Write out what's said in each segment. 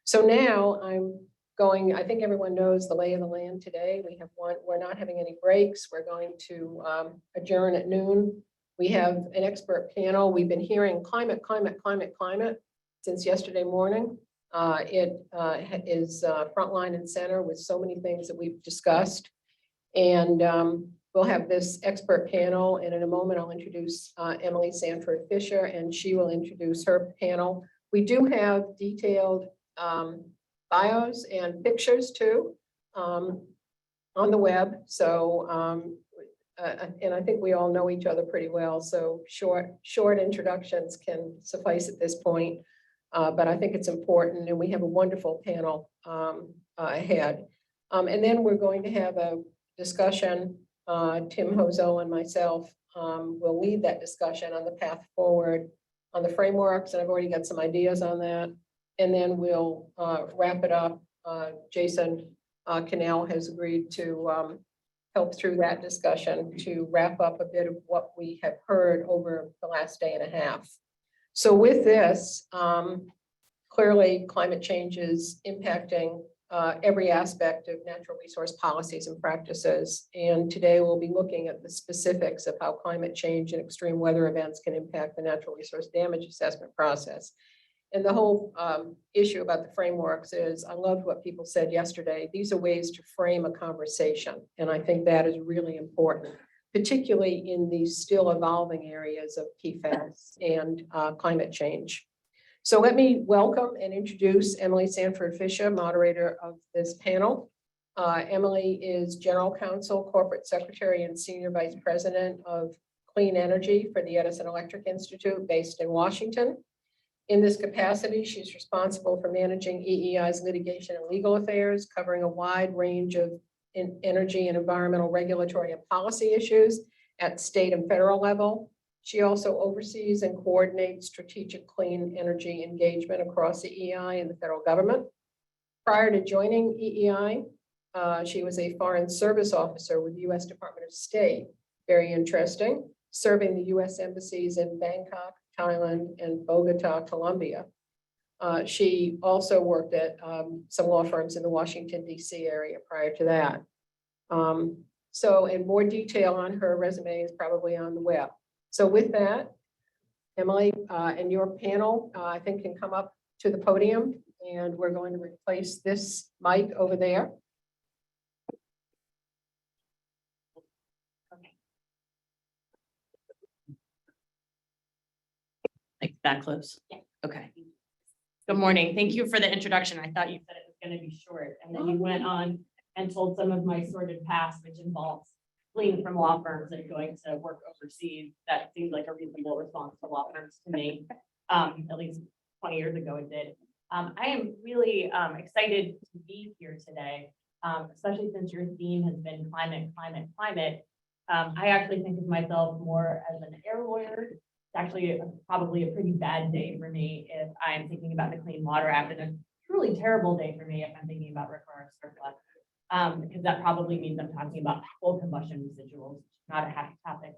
So now I think everyone knows the lay of the land today. We're not having any breaks. We're going to adjourn at noon. We have an expert panel. We've been hearing climate since yesterday morning. It is frontline and center with so many things that we've discussed. And we'll have this expert panel. And in a moment, I'll introduce Emily Sanford Fisher, and she will introduce her panel. We do have detailed bios and pictures too on the web. So, and I think we all know each other pretty well. So short introductions can suffice at this point. But I think it's important, and we have a wonderful panel ahead. And then we're going to have a discussion. Tim Hozo and myself will lead that discussion on the path forward on the frameworks, and I've already got some ideas on that. And then we'll wrap it up. Jason Cannell has agreed to help through that discussion to wrap up a bit of what we have heard over the last day and a half. So with this, clearly climate change is impacting every aspect of natural resource policies and practices. And today we'll be looking at the specifics of how climate change and extreme weather events can impact the natural resource damage assessment process. And the whole issue about the frameworks is, I loved what people said yesterday. These are ways to frame a conversation. And I think that is really important, particularly in these still evolving areas of PFAS and climate change. So let me welcome and introduce Emily Sanford Fisher, moderator of this panel. Emily is General Counsel, Corporate Secretary, and Senior Vice President of Clean Energy for the Edison Electric Institute based in Washington. In this capacity, she's responsible for managing EEI's litigation and legal affairs, covering a wide range of energy and environmental regulatory and policy issues at state and federal level. She also oversees and coordinates strategic clean energy engagement across the EEI and the federal government. Prior to joining EEI, she was a foreign service officer with the U.S. Department of State, very interesting, serving the U.S. embassies in Bangkok, Thailand, and Bogota, Colombia. She also worked at some law firms in the Washington, D.C. area prior to that. So, and more detail on her resume is probably on the web. So with that, Emily and your panel, I think, can come up to the podium, and we're going to replace this mic over there. Like that close? Yeah. Okay. Good morning. Thank you for the introduction. I thought you said it was going to be short, and then you went on and told some of my sordid past, which involves fleeing from law firms and going to work overseas. That seems like a reasonable response to law firms to me. At least 20 years ago it did. I am really excited to be here today, especially since your theme has been climate. I actually think of myself more as an air lawyer. It's actually probably a pretty bad day for me if I'm thinking about the Clean Water Act, and a truly terrible day for me if I'm thinking about require surplus, because that probably means I'm talking about coal combustion residuals, not a happy topic.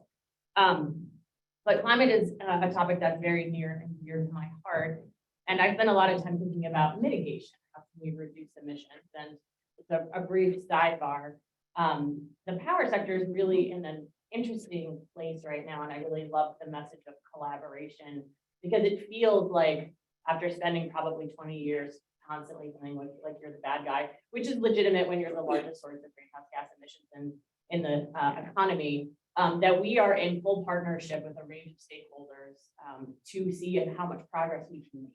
But climate is a topic that's very near and dear to my heart, and I spend a lot of time thinking about mitigation. How can we reduce emissions? And it's a brief sidebar. The power sector is really in an interesting place right now, and I really love the message of collaboration, because it feels like after spending probably 20 years constantly feeling like you're the bad guy, which is legitimate when you're the largest source of greenhouse gas emissions in the economy, that we are in full partnership with a range of stakeholders to see how much progress we can make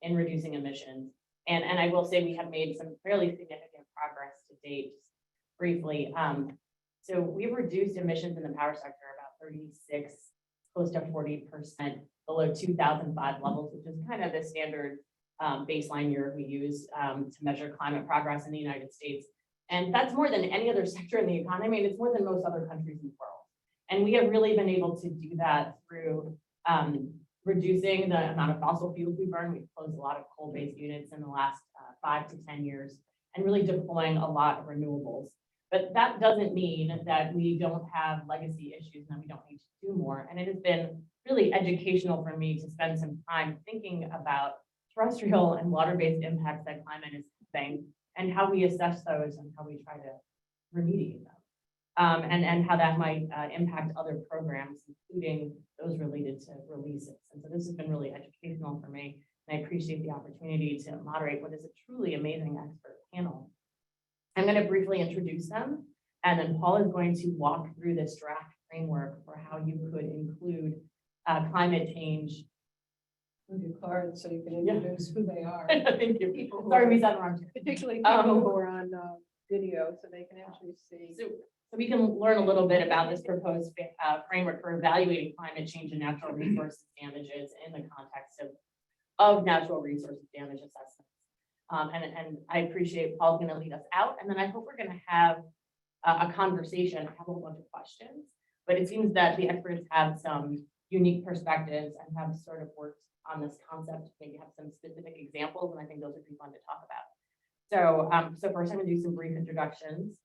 in reducing emissions. And I will say we have made some fairly significant progress to date. Just briefly, so we've reduced emissions in the power sector about 36, close to 40% below 2005 levels, which is kind of the standard baseline year we use to measure climate progress in the United States. And that's more than any other sector in the economy, and it's more than most other countries in the world. And we have really been able to do that through reducing the amount of fossil fuels we burn. We've closed a lot of coal-based units in the last 5 to 10 years, and really deploying a lot of renewables. But that doesn't mean that we don't have legacy issues and that we don't need to do more. And it has been really educational for me to spend some time thinking about terrestrial and water-based impacts that climate is having, and how we assess those and how we try to remediate them. And how that might impact other programs, including those related to releases. And so this has been really educational for me. And I appreciate the opportunity to moderate what is a truly amazing expert panel. I'm going to briefly introduce them, and then Paul is going to walk through this draft framework for how you could include climate change. Move your card so you can Yeah. introduce who they are. Thank you. People who Sorry, are- we sat around. Particularly people who are on video, so they can actually see. So we can learn a little bit about this proposed framework for evaluating climate change and natural resources damages in the context of natural resources damage assessments. And I appreciate Paul's going to lead us out, and then I hope we're going to have a conversation. I have a whole bunch of questions, but it seems that the experts have some unique perspectives and have sort of worked on this concept, maybe have some specific examples, and I think those would be fun to talk about. So first I'm going to do some brief introductions.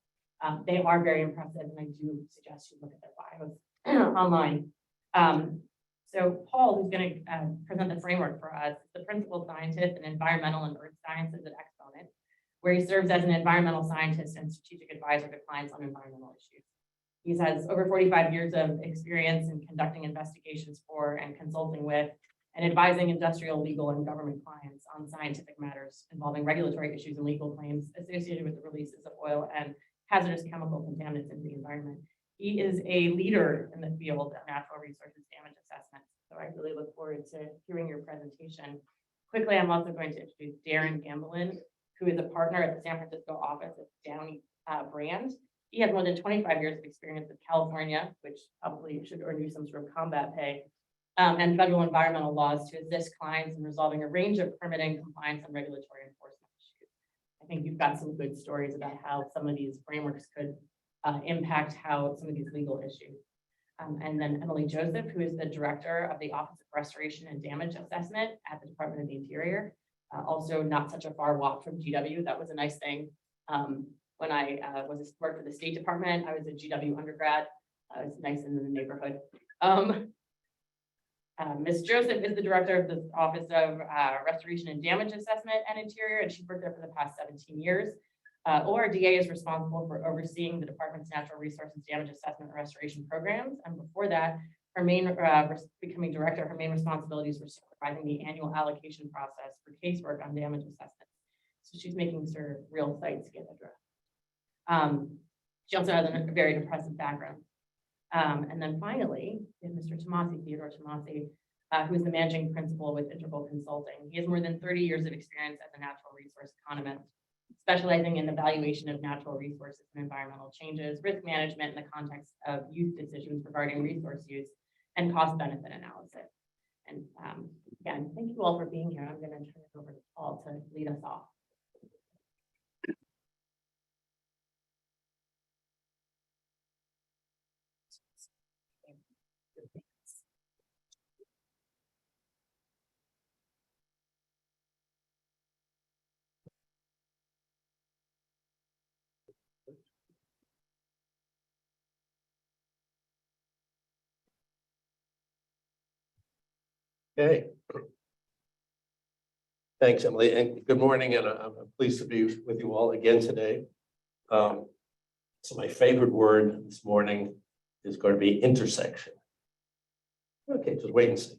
They are very impressive, and I do suggest you look at their bios online. So Paul, who's going to present the framework for us, is the principal scientist in environmental and earth sciences at Exponent, where he serves as an environmental scientist and strategic advisor to clients on environmental issues. He has over 45 years of experience in conducting investigations for and consulting with and advising industrial, legal, and government clients on scientific matters involving regulatory issues and legal claims associated with the releases of oil and hazardous chemical contaminants into the environment. He is a leader in the field of natural resources damage assessment. So I really look forward to hearing your presentation. Quickly, I'm also going to introduce Darren Gamblin, who is a partner at the San Francisco office of Downey Brand. He has more than 25 years of experience with California, which probably should earn you some sort of combat pay, and federal environmental laws to assist clients in resolving a range of permitting, compliance, and regulatory enforcement issues. I think you've got some good stories about how some of these frameworks could impact how some of these legal issues. And then Emily Joseph, who is the director of the Office of Restoration and Damage Assessment at the Department of the Interior. Also not such a far walk from GW. That was a nice thing. When I worked for the State Department, I was a GW undergrad. It was nice in the neighborhood. Ms. Joseph is the director of the Office of Restoration and Damage Assessment and Interior, and she's worked there for the past 17 years. ORDA is responsible for overseeing the department's natural resources damage assessment and restoration programs. And before that, her main becoming director, her main responsibilities were supervising the annual allocation process for casework on damage assessments. So she's making sure real sites get addressed. She also has a very impressive background. And then finally, we have Mr. Tomasi, Theodore Tomasi, who is the managing principal with Integral Consulting. He has more than 30 years of experience as a natural resource economist, specializing in evaluation of natural resources and environmental changes, risk management in the context of use decisions regarding resource use, and cost benefit analysis. And again, thank you all for being here. I'm going to turn it over to Paul to lead us off. Okay. Thanks, Emily, and good morning, and I'm pleased to be with you all again today. So my favorite word this morning is going to be intersection. Okay, just wait and see.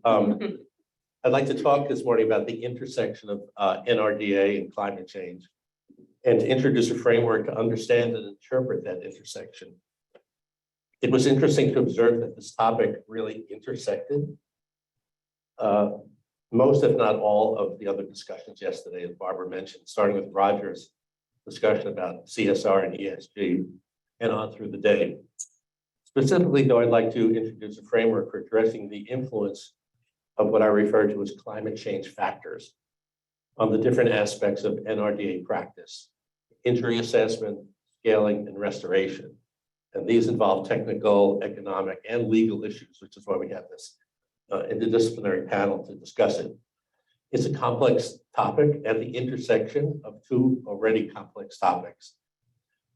I'd like to talk this morning about the intersection of NRDA and climate change, and to introduce a framework to understand and interpret that intersection. It was interesting to observe that this topic really intersected most, if not all, of the other discussions yesterday, as Barbara mentioned, starting with Roger's discussion about CSR and ESG and on through the day. Specifically, though, I'd like to introduce a framework for addressing the influence of what I refer to as climate change factors on the different aspects of NRDA practice, injury assessment, scaling, and restoration. And these involve technical, economic, and legal issues, which is why we have this interdisciplinary panel to discuss it. It's a complex topic at the intersection of two already complex topics.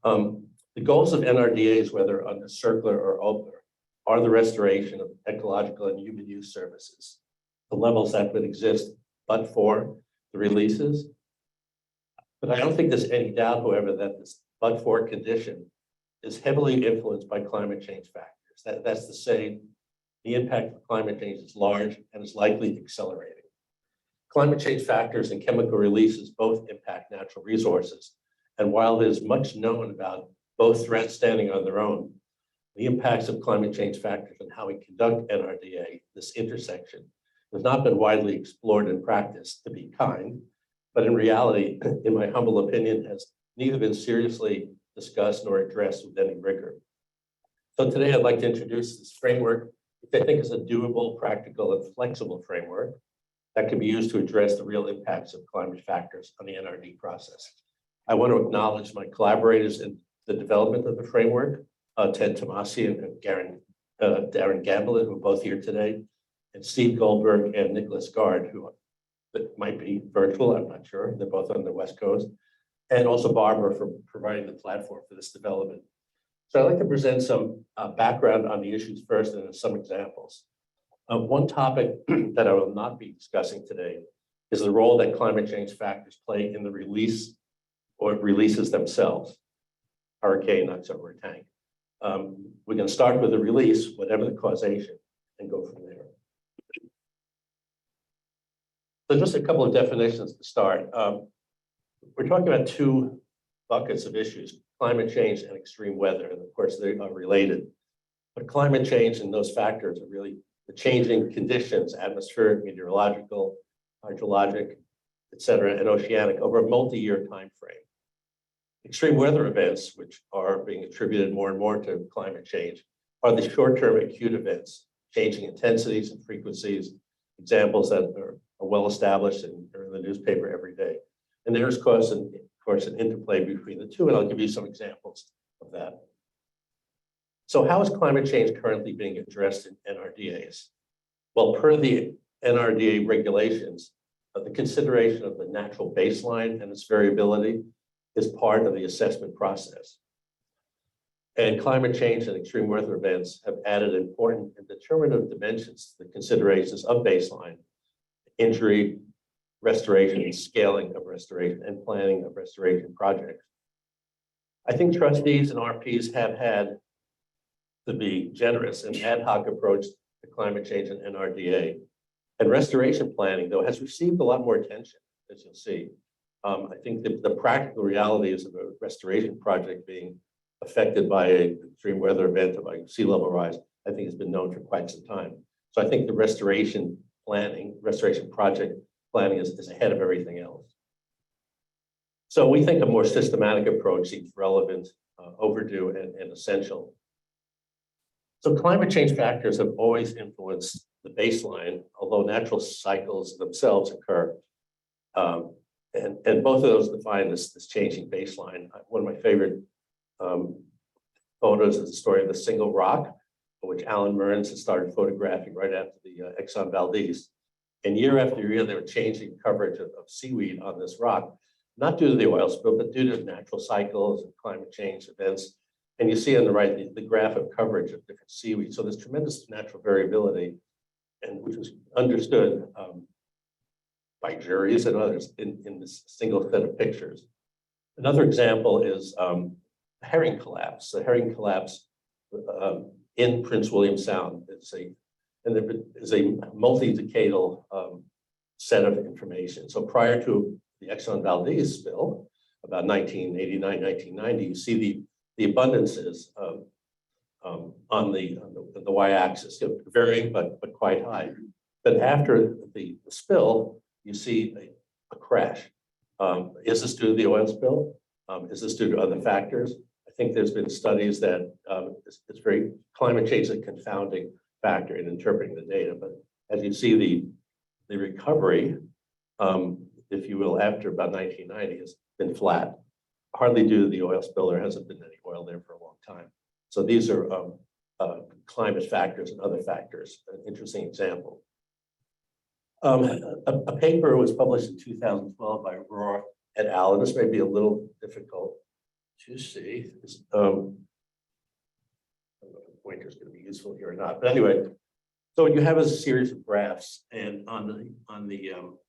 The goals of NRDAs, whether under circular or opener, are the restoration of ecological and human use services, the levels that would exist but for the releases. But I don't think there's any doubt, however, that this but for condition is heavily influenced by climate change factors. That's to say, the impact of climate change is large and is likely accelerating. Climate change factors and chemical releases both impact natural resources. And while there's much known about both threats standing on their own, the impacts of climate change factors and how we conduct NRDA, this intersection, has not been widely explored in practice, to be kind, but in reality, in my humble opinion, has neither been seriously discussed nor addressed with any rigor. So today I'd like to introduce this framework, which I think is a doable, practical, and flexible framework that can be used to address the real impacts of climate factors on the NRD process. I want to acknowledge my collaborators in the development of the framework, Ted Tomasi and Darren Gamblin, who are both here today, and Steve Goldberg and Nicholas Gard, who might be virtual, I'm not sure. They're both on the West Coast. And also Barbara for providing the platform for this development. So I'd like to present some background on the issues first and then some examples. One topic that I will not be discussing today is the role that climate change factors play in the release or releases themselves, hurricane, not submarine tank. We're going to start with the release, whatever the causation, and go from there. So just a couple of definitions to start. We're talking about two buckets of issues, climate change and extreme weather, and of course they are related. But climate change and those factors are really the changing conditions, atmospheric, meteorological, hydrologic, et cetera, and oceanic over a multi-year time frame. Extreme weather events, which are being attributed more and more to climate change, are the short-term acute events, changing intensities and frequencies, examples that are well established and are in the newspaper every day. And there's, of course, an interplay between the two, and I'll give you some examples of that. So how is climate change currently being addressed in NRDAs? Well, per the NRDA regulations, the consideration of the natural baseline and its variability is part of the assessment process. And climate change and extreme weather events have added important and determinative dimensions to the considerations of baseline, injury, restoration, and scaling of restoration, and planning of restoration projects. I think trustees and RPs have had to be generous and ad hoc approach to climate change and NRDA. And restoration planning, though, has received a lot more attention, as you'll see. I think the practical realities of a restoration project being affected by an extreme weather event or by sea level rise, I think has been known for quite some time. So I think the restoration planning, restoration project planning is ahead of everything else. So we think a more systematic approach seems relevant, overdue, and essential. So climate change factors have always influenced the baseline, although natural cycles themselves occur. And both of those define this changing baseline. One of my favorite photos is the story of the single rock, which Alan Mearns had started photographing right after the Exxon Valdez. And year after year, they were changing coverage of seaweed on this rock, not due to the oil spill, but due to natural cycles and climate change events. And you see on the right, the graph of coverage of different seaweed. So there's tremendous natural variability, and which was understood by juries and others in this single set of pictures. Another example is the herring collapse. The herring collapse in Prince William Sound. And there is a multi-decadal set of information. So prior to the Exxon Valdez spill, about 1989, 1990, you see the abundances on the y-axis, varying but quite high. But after the spill, you see a crash. Is this due to the oil spill? Is this due to other factors? I think there's been studies that it's very climate change is a confounding factor in interpreting the data. But as you see, the recovery, if you will, after about 1990 has been flat, hardly due to the oil spill. There hasn't been any oil there for a long time. So these are climate factors and other factors. An interesting example. A paper was published in 2012 by Rohr et al. And this may be a little difficult to see. I don't know if the pointer is going to be useful here or not. But anyway, So what you have is a series of graphs, and on the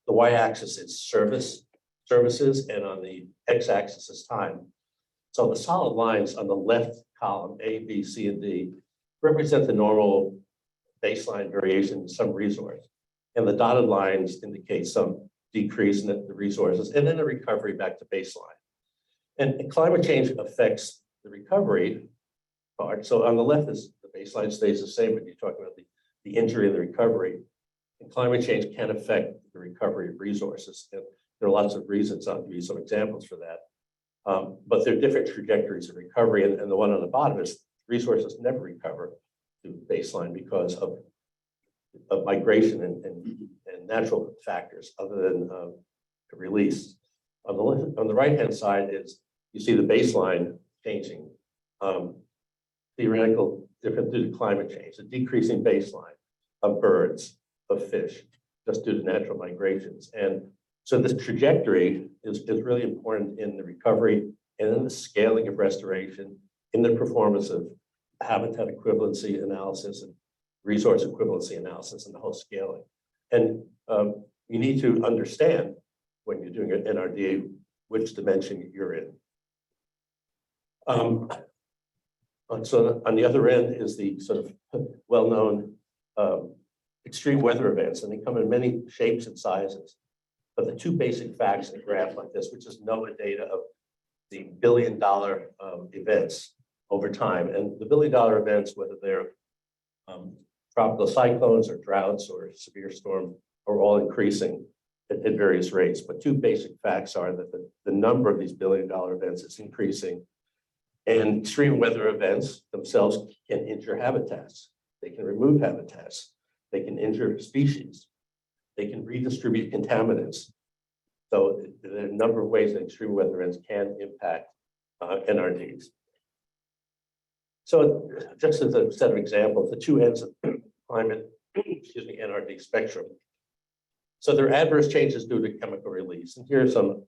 y-axis it's services, and on the x-axis is time. So the solid lines on the left column, A, B, C, and D, represent the normal baseline variation in some resource. And the dotted lines indicate some decrease in the resources and then a recovery back to baseline. And climate change affects the recovery part. So on the left is the baseline stays the same when you're talking about the injury and the recovery. And climate change can affect the recovery of resources. And there are lots of reasons. I'll give you some examples for that. But there are different trajectories of recovery. And the one on the bottom is resources never recover to baseline because of migration and natural factors other than the release. On the right-hand side is, you see the baseline changing. Theoretical different due to climate change, a decreasing baseline of birds, of fish, just due to natural migrations. And so this trajectory is really important in the recovery and in the scaling of restoration, in the performance of habitat equivalency analysis and resource equivalency analysis and the whole scaling. And you need to understand when you're doing an NRD, which dimension you're in. So on the other end is the sort of well-known extreme weather events, and they come in many shapes and sizes. But the two basic facts in a graph like this, which is NOAA data of the billion-dollar events over time, and the billion-dollar events, whether they're tropical cyclones or droughts or severe storms, are all increasing at various rates. But two basic facts are that the number of these billion-dollar events is increasing, and extreme weather events themselves can injure habitats. They can remove habitats. They can injure species. They can redistribute contaminants. So there are a number of ways that extreme weather events can impact NRDs. So just as a set of examples, the two ends of climate, NRD spectrum. So there are adverse changes due to chemical release. And here are some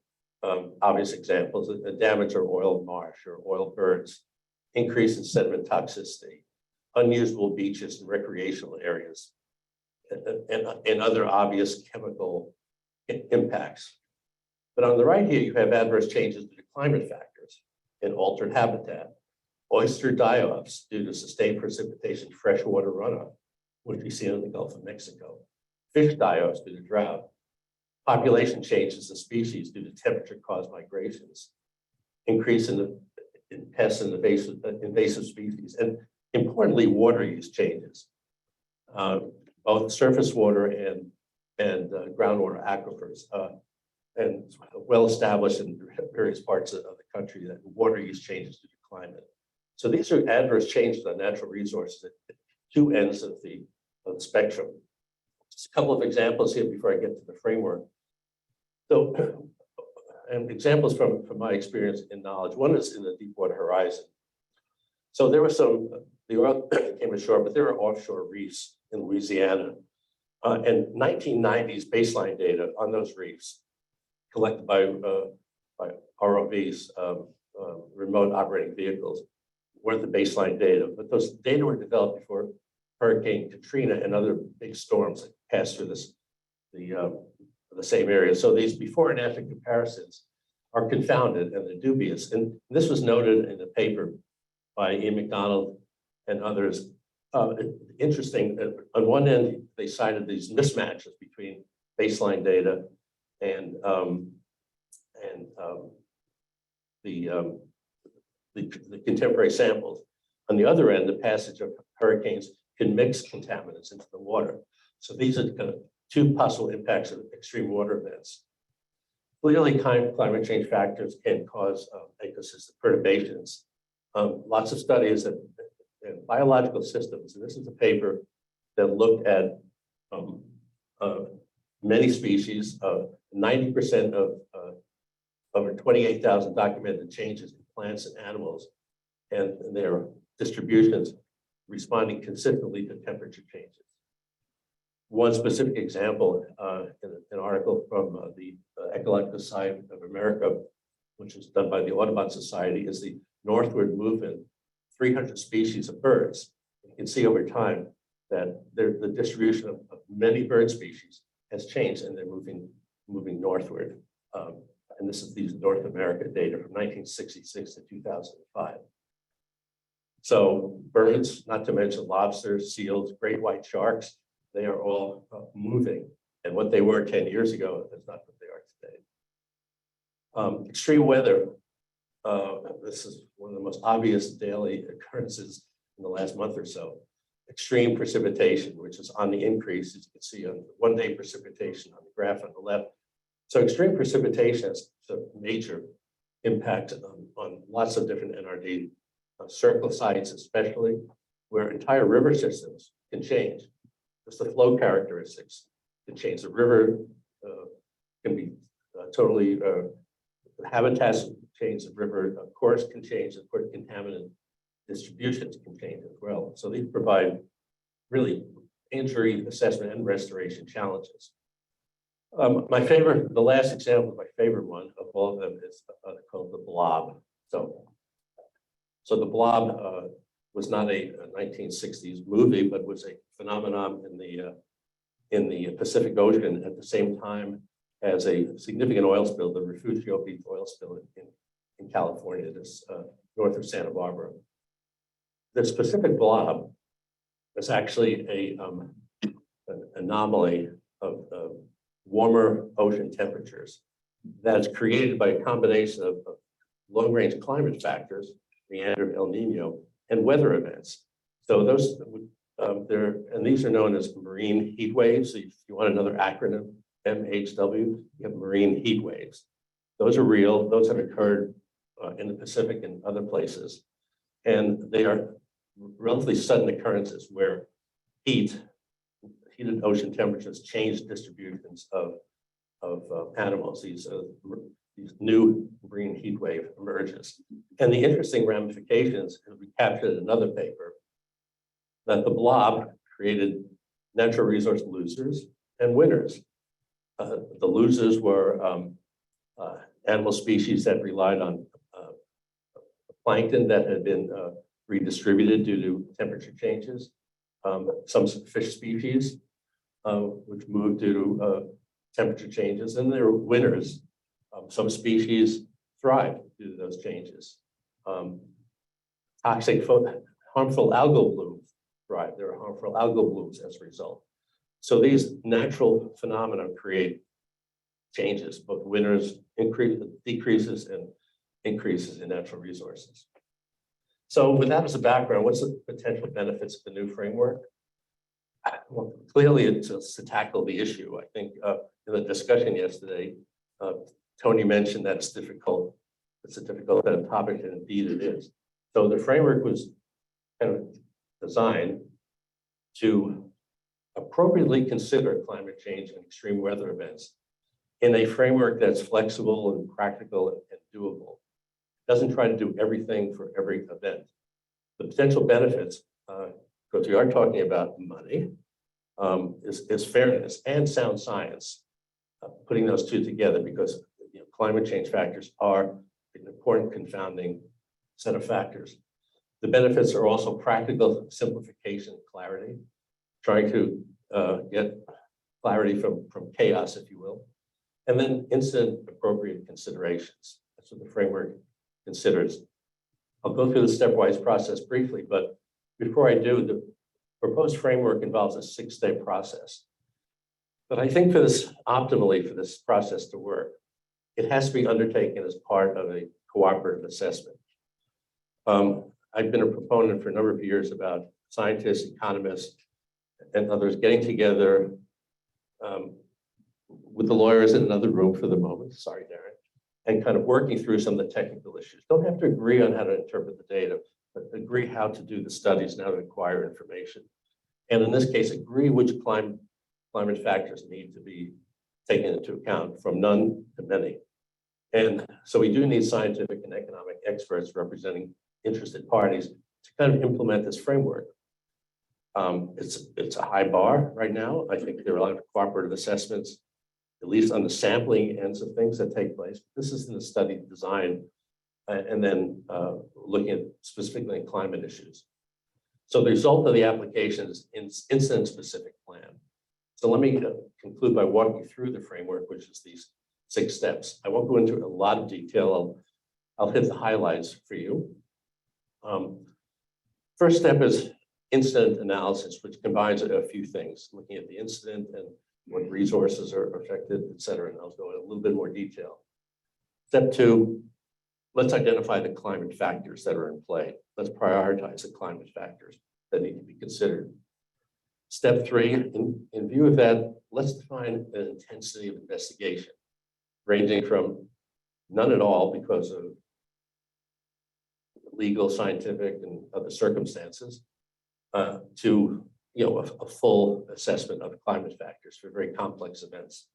obvious examples: the damage of oil marsh or oil birds, increase in sediment toxicity, unusable beaches and recreational areas, and other obvious chemical impacts. But on the right here, you have adverse changes due to climate factors and altered habitat, oyster die-offs due to sustained precipitation, freshwater runoff, which we see in the Gulf of Mexico, fish die-offs due to drought, population changes in species due to temperature-caused migrations, increase in pests and invasive species, and importantly, water use changes, both surface water and groundwater aquifers, and well established in various parts of the country that water use changes due to climate. So these are adverse changes on natural resources at two ends of the spectrum. Just a couple of examples here before I get to the framework. So, and examples from my experience and knowledge. One is in the Deepwater Horizon. So there was the oil came ashore, but there are offshore reefs in Louisiana. And 1990s baseline data on those reefs collected by ROVs, remote operating vehicles, were the baseline data. But those data were developed before Hurricane Katrina and other big storms that passed through the same area. So these before and after comparisons are confounded and they're dubious. And this was noted in a paper by Ian McDonald and others. Interesting, on one end, they cited these mismatches between baseline data and the contemporary samples. On the other end, the passage of hurricanes can mix contaminants into the water. So these are kind of two possible impacts of extreme water events. Clearly, climate change factors can cause ecosystem perturbations. Lots of studies that in biological systems, and this is a paper that looked at many species, 90% of over 28,000 documented changes in plants and animals and their distributions responding consistently to temperature changes. One specific example in an article from the Ecological Society of America, which was done by the Audubon Society, is the northward movement, 300 species of birds. You can see over time, that the distribution of many bird species has changed and they're moving northward. And this is these North America data from 1966 to 2005. So birds, not to mention lobsters, seals, great white sharks, they are all moving. And what they were 10 years ago is not what they are today. Extreme weather. This is one of the most obvious daily occurrences in the last month or so. Extreme precipitation, which is on the increase, as you can see on one-day precipitation on the graph on the left. So extreme precipitation has a major impact on lots of different NRD circle sites, especially where entire river systems can change. Just the flow characteristics can change. The river can be totally, habitats change, the river course can change, of course, contaminant distributions can change as well. So these provide really injury assessment and restoration challenges. The last example, my favorite one of all of them is called the blob. So the blob was not a 1960s movie, but was a phenomenon in the Pacific Ocean at the same time as a significant oil spill, the Refugio Beach oil spill in California, this north of Santa Barbara. The specific blob is actually an anomaly of warmer ocean temperatures that's created by a combination of long-range climate factors, meander of El Nino, and weather events. So those, these are known as marine heat waves. So if you want another acronym, MHW, you have marine heat waves. Those are real. Those have occurred in the Pacific and other places. And they are relatively sudden occurrences where heated ocean temperatures change distributions of animals. These new marine heat wave emerges. And the interesting ramifications, as we captured in another paper, that the blob created natural resource losers and winners. The losers were animal species that relied on plankton that had been redistributed due to temperature changes. Some fish species, which moved due to temperature changes, and there were winners. Some species thrived due to those changes. Harmful algal blooms thrive. There are harmful algal blooms as a result. So these natural phenomena create changes, both winners, decreases, and increases in natural resources. So with that as a background, what's the potential benefits of the new framework? Well, clearly it's to tackle the issue. I think in the discussion yesterday, Tony mentioned that it's difficult. It's a difficult topic, and indeed it is. So the framework was kind of designed to appropriately consider climate change and extreme weather events in a framework that's flexible and practical and doable. It doesn't try to do everything for every event. The potential benefits, because we are talking about money, is fairness and sound science. Putting those two together, because climate change factors are an important confounding set of factors. The benefits are also practical simplification, clarity, trying to get clarity from chaos, if you will, and then incident appropriate considerations. That's what the framework considers. I'll go through the stepwise process briefly, but before I do, the proposed framework involves a 6-step process. But I think optimally for this process to work, it has to be undertaken as part of a cooperative assessment. I've been a proponent for a number of years about scientists, economists, and others getting together with the lawyers in another room for the moment, sorry, Darren, and kind of working through some of the technical issues. Don't have to agree on how to interpret the data, but agree how to do the studies and how to acquire information. And in this case, agree which climate factors need to be taken into account, from none to many. And so we do need scientific and economic experts representing interested parties to kind of implement this framework. It's a high bar right now. I think there are a lot of cooperative assessments, at least on the sampling ends of things that take place. This is in the study design, and then looking at specifically climate issues. So the result of the application is incident-specific plan. So let me conclude by walking through the framework, which is these 6 steps. I won't go into a lot of detail. I'll hit the highlights for you. First step is incident analysis, which combines a few things, looking at the incident and what resources are affected, et cetera. And I'll go in a little bit more detail. Step 2, let's identify the climate factors that are in play. Let's prioritize the climate factors that need to be considered. Step 3, in view of that, let's define the intensity of investigation, ranging from none at all because of legal, scientific, and other circumstances, to a full assessment of climate factors for very complex events.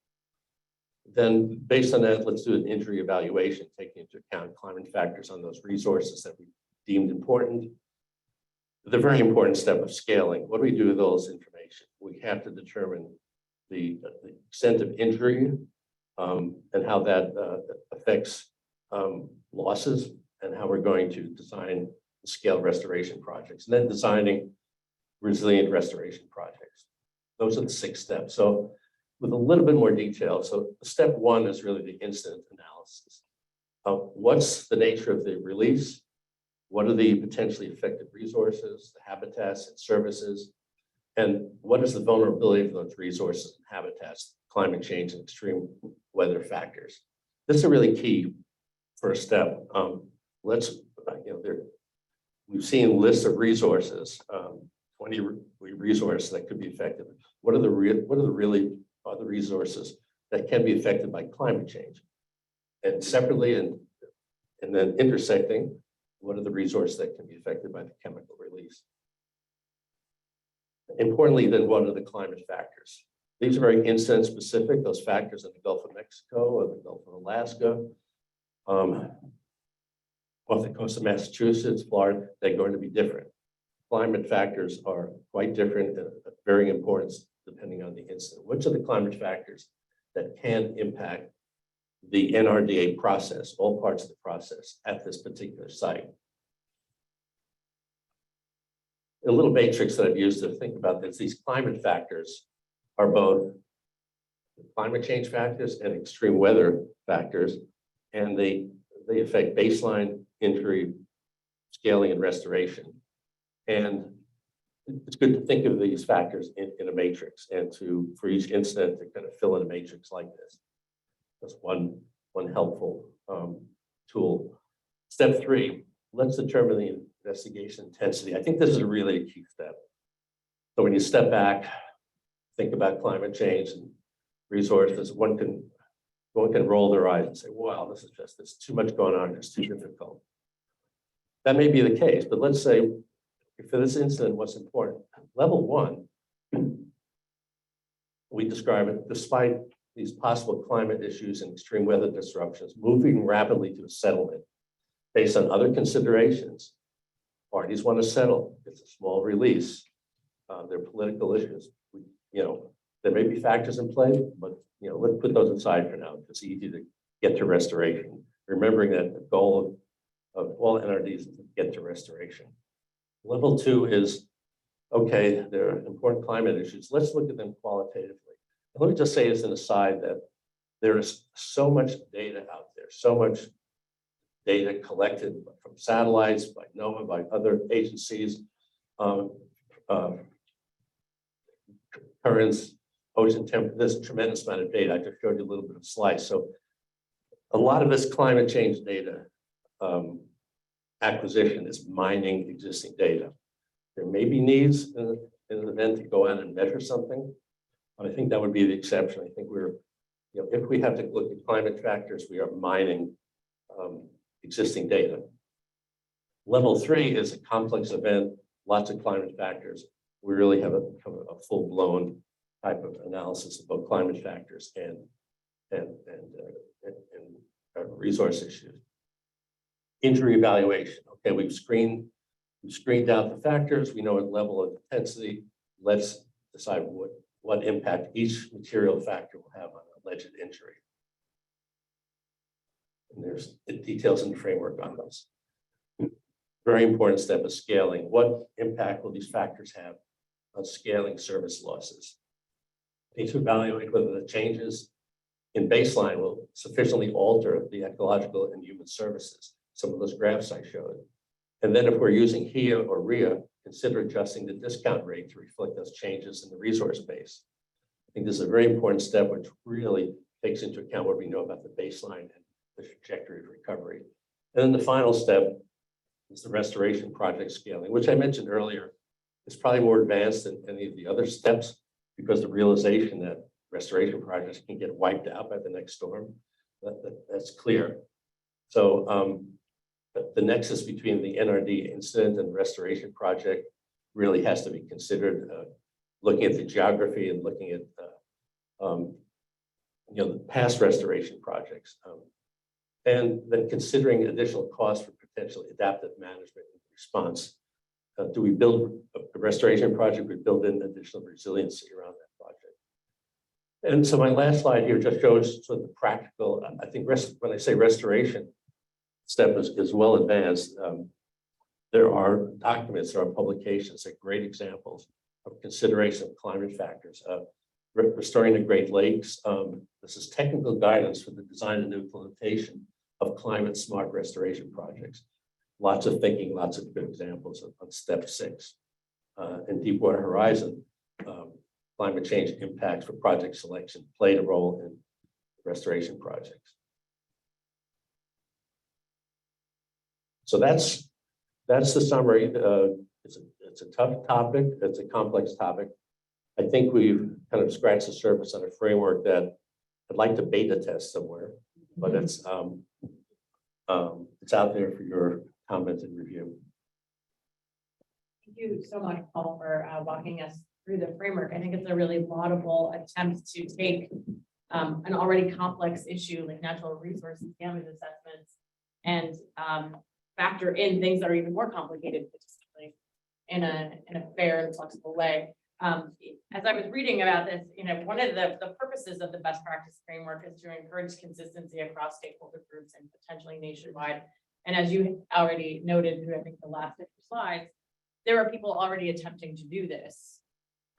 Then, based on that, let's do an injury evaluation, taking into account climate factors on those resources that we deemed important. The very important step of scaling. What do we do with those information? We have to determine the extent of injury and how that affects losses, and how we're going to design and scale restoration projects, and then designing resilient restoration projects. Those are the 6 steps. So with a little bit more detail. So step 1 is really the incident analysis. What's the nature of the release? What are the potentially affected resources, the habitats and services? And what is the vulnerability of those resources and habitats, climate change and extreme weather factors? This is a really key first step. We've seen lists of resources, 20 resources that could be affected. What are the really other resources that can be affected by climate change? And separately and then intersecting, what are the resources that can be affected by the chemical release? Importantly, then, what are the climate factors? These are very incident specific, those factors in the Gulf of Mexico or the Gulf of Alaska, off the coast of Massachusetts, Florida, they're going to be different. Climate factors are quite different and very important depending on the incident. Which are the climate factors that can impact the NRDA process, all parts of the process at this particular site? A little matrix that I've used to think about this, these climate factors are both climate change factors and extreme weather factors, and they affect baseline, injury, scaling, and restoration. And it's good to think of these factors in a matrix, and for each incident to kind of fill in a matrix like this. That's one helpful tool. Step 3, let's determine the investigation intensity. I think this is a really key step. So when you step back, think about climate change and resources, one can roll their eyes and say, wow, there's too much going on, it's too difficult. That may be the case, but let's say for this incident, what's important? Level 1, we describe it, despite these possible climate issues and extreme weather disruptions, moving rapidly to a settlement based on other considerations. Parties want to settle. It's a small release. There are political issues. There may be factors in play, but let's put those aside for now. It's easy to get to restoration. Remembering that the goal of all NRDs is to get to restoration. Level 2 is, okay, there are important climate issues. Let's look at them qualitatively. And let me just say as an aside that there is so much data out there, so much data collected from satellites, by NOAA, by other agencies, currents, ocean temperature. There's a tremendous amount of data. I just showed you a little bit of slice. So a lot of this climate change data acquisition is mining existing data. There may be needs in an event to go out and measure something, but I think that would be the exception. I think if we have to look at climate factors, we are mining existing data. Level 3 is a complex event, lots of climate factors. We really have a full-blown type of analysis of both climate factors and resource issues. Injury evaluation. Okay, we've screened out the factors. We know what level of intensity. Let's decide what impact each material factor will have on alleged injury. And there's details in the framework on those. very important step is scaling. What impact will these factors have on scaling service losses? Need to evaluate whether the changes in baseline will sufficiently alter the ecological and human services, some of those graphs I showed. And then if we're using HIA or RIA, consider adjusting the discount rate to reflect those changes in the resource base. I think this is a very important step, which really takes into account what we know about the baseline and the trajectory of recovery. And then the final step is the restoration project scaling, which I mentioned earlier. Is probably more advanced than any of the other steps because the realization that restoration projects can get wiped out by the next storm, that's clear. So the nexus between the NRD incident and restoration project really has to be considered, looking at the geography and looking at the past restoration projects, and then considering additional costs for potentially adaptive management and response. Do we build a restoration project? We build in additional resiliency around that project. And so my last slide here just shows sort of the practical. I think when I say restoration step is well advanced, there are documents, there are publications, that are great examples of consideration of climate factors. Restoring the Great Lakes. This is technical guidance for the design and implementation of climate smart restoration projects. Lots of thinking, lots of good examples on step 6. In Deepwater Horizon, climate change impacts for project selection played a role in restoration projects. So that's the summary. It's a tough topic. It's a complex topic. I think we've kind of scratched the surface on a framework that I'd like to beta test somewhere, but it's out there for your comment and review. Thank you so much, Paul, for walking us through the framework. I think it's a really laudable attempt to take an already complex issue like natural resources damage assessments and factor in things that are even more complicated in a fair and flexible way. As I was reading about this, one of the purposes of the best practice framework is to encourage consistency across stakeholder groups and potentially nationwide. And as you already noted through, I think, the last 50 slides, there are people already attempting to do this.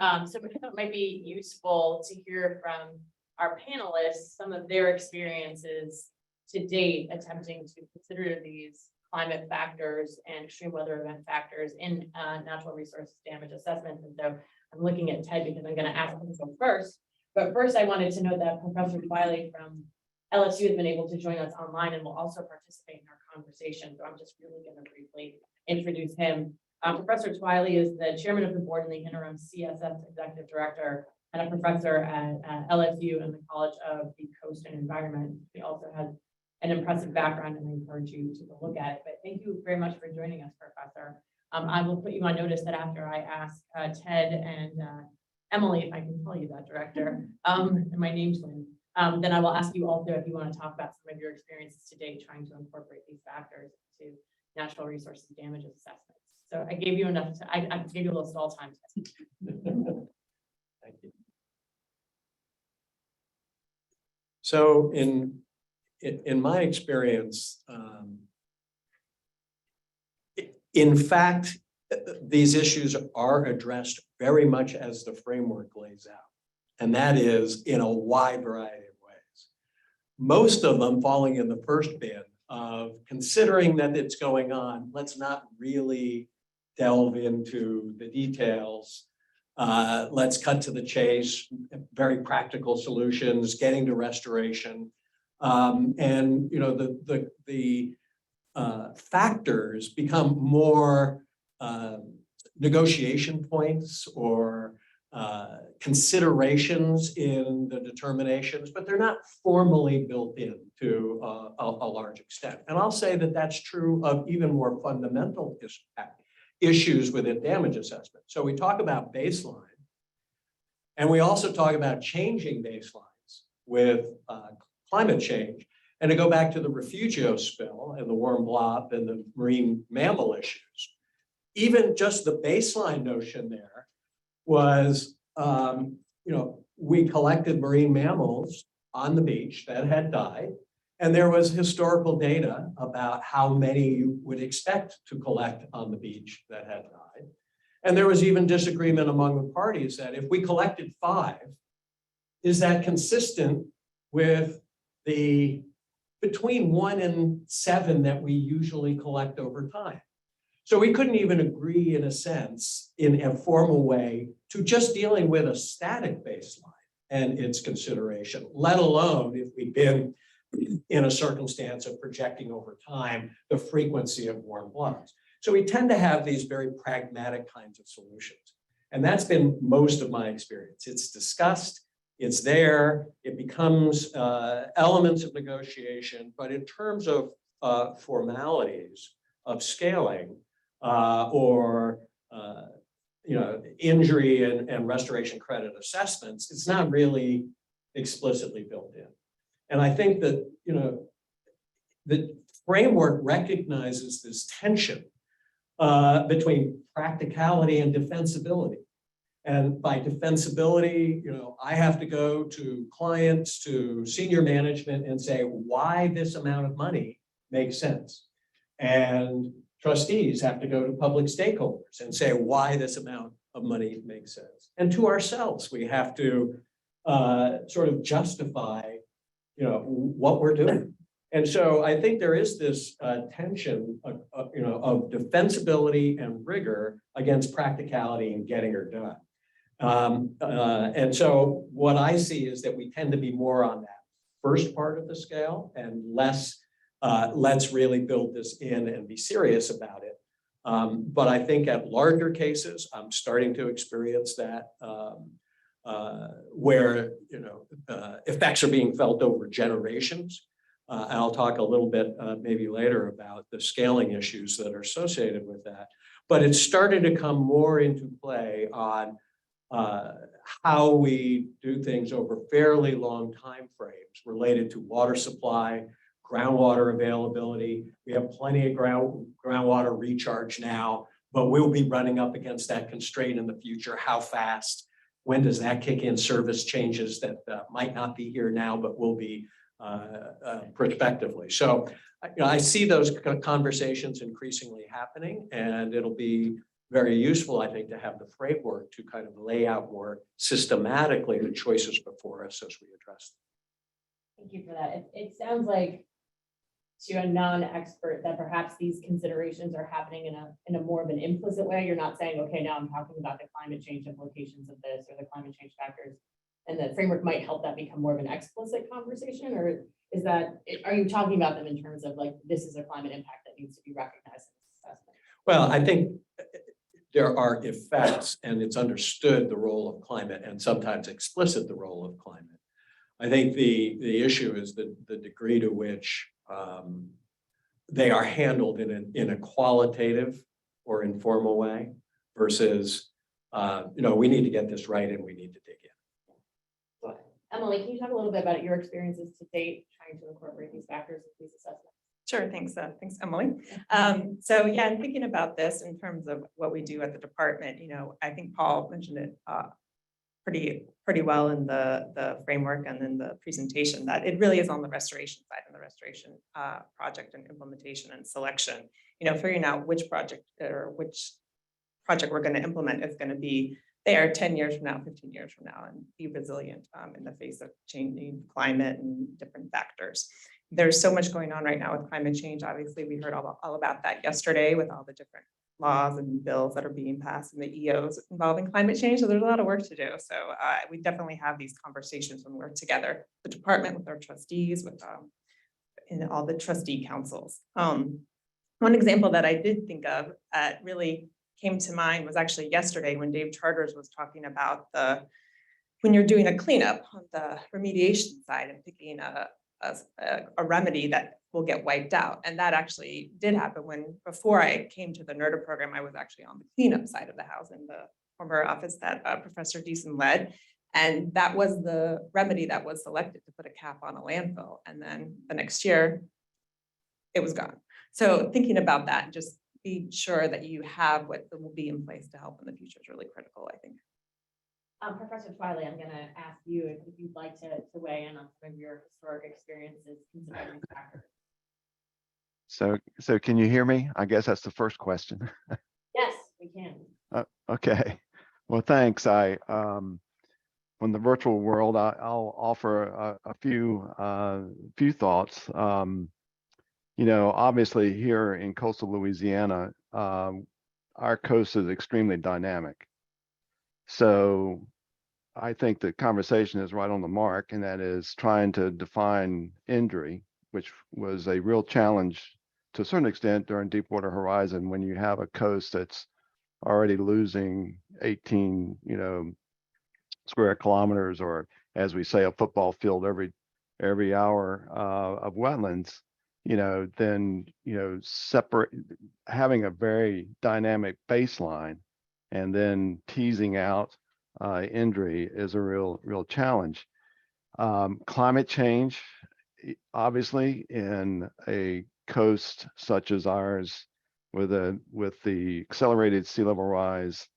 So I think it might be useful to hear from our panelists some of their experiences to date attempting to consider these climate factors and extreme weather event factors in natural resources damage assessment. And so I'm looking at Ted because I'm going to ask him to go first. But first, I wanted to note that Professor Wiley from LSU has been able to join us online and will also participate in our conversation. So I'm just really going to briefly introduce him. Professor Wiley is the chairman of the board and the interim CSF executive director and a professor at LSU and the College of the Coast and Environment. He also has an impressive background, and I encourage you to go look at it. But thank you very much for joining us, Professor. I will put you on notice that after I ask Ted and Emily, if I can call you that, director, and my name's Lynn, then I will ask you also if you want to talk about some of your experiences today trying to incorporate these factors into natural resources damage assessments. So I gave you enough, I gave you a little stall time. Thank you. So in my experience, in fact, these issues are addressed very much as the framework lays out, and that is in a wide variety of ways. Most of them falling in the first bin of considering that it's going on, let's not really delve into the details. Let's cut to the chase, very practical solutions, getting to restoration. And the factors become more negotiation points or considerations in the determinations, but they're not formally built in to a large extent. And I'll say that that's true of even more fundamental issues within damage assessment. So we talk about baseline, and we also talk about changing baselines with climate change. And to go back to the Refugio spill and the warm blob and the marine mammal issues, even just the baseline notion there was, we collected marine mammals on the beach that had died, And there was historical data about how many you would expect to collect on the beach that had died. And there was even disagreement among the parties that if we collected 5, is that consistent with the between 1 and 7 that we usually collect over time? So we couldn't even agree in a sense, in a formal way, to just dealing with a static baseline and its consideration, let alone if we've been in a circumstance of projecting over time the frequency of warm bloods. So we tend to have these very pragmatic kinds of solutions. And that's been most of my experience. It's discussed, it's there, it becomes elements of negotiation, but in terms of formalities of scaling or injury and restoration credit assessments, it's not really explicitly built in. And I think that, the framework recognizes this tension between practicality and defensibility. And by defensibility, I have to go to clients, to senior management and say why this amount of money makes sense. And trustees have to go to public stakeholders and say why this amount of money makes sense. And to ourselves, we have to sort of justify, what we're doing. And so I think there is this tension of defensibility and rigor against practicality and getting her done. And so what I see is that we tend to be more on that first part of the scale and less, let's really build this in and be serious about it. But I think at larger cases, I'm starting to experience that where, effects are being felt over generations. And I'll talk a little bit maybe later about the scaling issues that are associated with that. But it's starting to come more into play on how we do things over fairly long time frames related to water supply, groundwater availability. We have plenty of groundwater recharge now, but we'll be running up against that constraint in the future. How fast? When does that kick in? Service changes that might not be here now, but will be prospectively. So, I see those conversations increasingly happening, and it'll be very useful, I think, to have the framework to kind of lay out more systematically the choices before us as we address them. Thank you for that. It sounds like to a non-expert that perhaps these considerations are happening in a more of an implicit way. You're not saying, okay, now I'm talking about the climate change implications of this or the climate change factors, and the framework might help that become more of an explicit conversation, or is that, are you talking about them in terms of like, this is a climate impact that needs to be recognized in this assessment? Well, I think there are effects, and it's understood the role of climate and sometimes explicit the role of climate. I think the issue is the degree to which they are handled in a qualitative or informal way versus, we need to get this right and we need to dig in. Emily, can you talk a little bit about your experiences to date trying to incorporate these factors into these assessments? Sure, thanks. Thanks, Emily. So yeah, I'm thinking about this in terms of what we do at the department. I think Paul mentioned it pretty well in the framework and in the presentation, that it really is on the restoration side and the restoration project and implementation and selection. Figuring out which project we're going to implement is going to be there 10 years from now, 15 years from now, and be resilient in the face of changing climate and different factors. There's so much going on right now with climate change. Obviously, we heard all about that yesterday with all the different laws and bills that are being passed in the EOs involving climate change. So there's a lot of work to do. So we definitely have these conversations when we're together, the department with our trustees, with in all the trustee councils. One example that I did think of really came to mind was actually yesterday when Dave Charters was talking about when you're doing a cleanup on the remediation side and picking a remedy that will get wiped out. And that actually did happen before I came to the NRD program, I was actually on the cleanup side of the house in the former office that Professor Deason led. And that was the remedy that was selected to put a cap on a landfill. And then the next year, it was gone. So thinking about that, just be sure that you have what will be in place to help in the future is really critical, I think. Professor Twiley, I'm gonna ask you if you'd like to weigh in on some of your historic experiences considering these factors. So can you hear me? I guess that's the first question. Yes, we can. Okay. Well, thanks. On the virtual world, I'll offer a few thoughts. Obviously here in coastal Louisiana, our coast is extremely dynamic. So I think the conversation is right on the mark, and that is trying to define injury, which was a real challenge to a certain extent during Deepwater Horizon when you have a coast that's already losing 18, square kilometers, or as we say, a football field every hour of wetlands, then, separate, having a very dynamic baseline and then teasing out injury is a real challenge. Climate change, obviously, in a coast such as ours, with the accelerated sea level rise,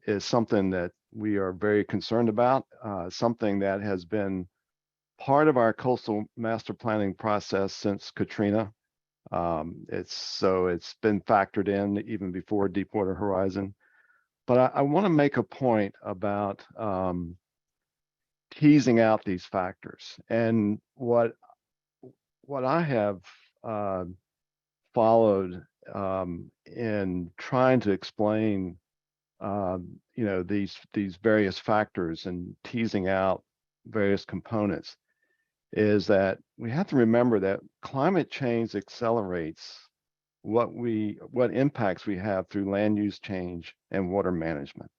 is something that we are very concerned about. Something that has been part of our coastal master planning process since Katrina. It's been factored in even before Deepwater Horizon. But I want to make a point about teasing out these factors. And what I have followed in trying to explain these various factors and teasing out various components is that we have to remember that climate change accelerates what impacts we have through land use change and water management.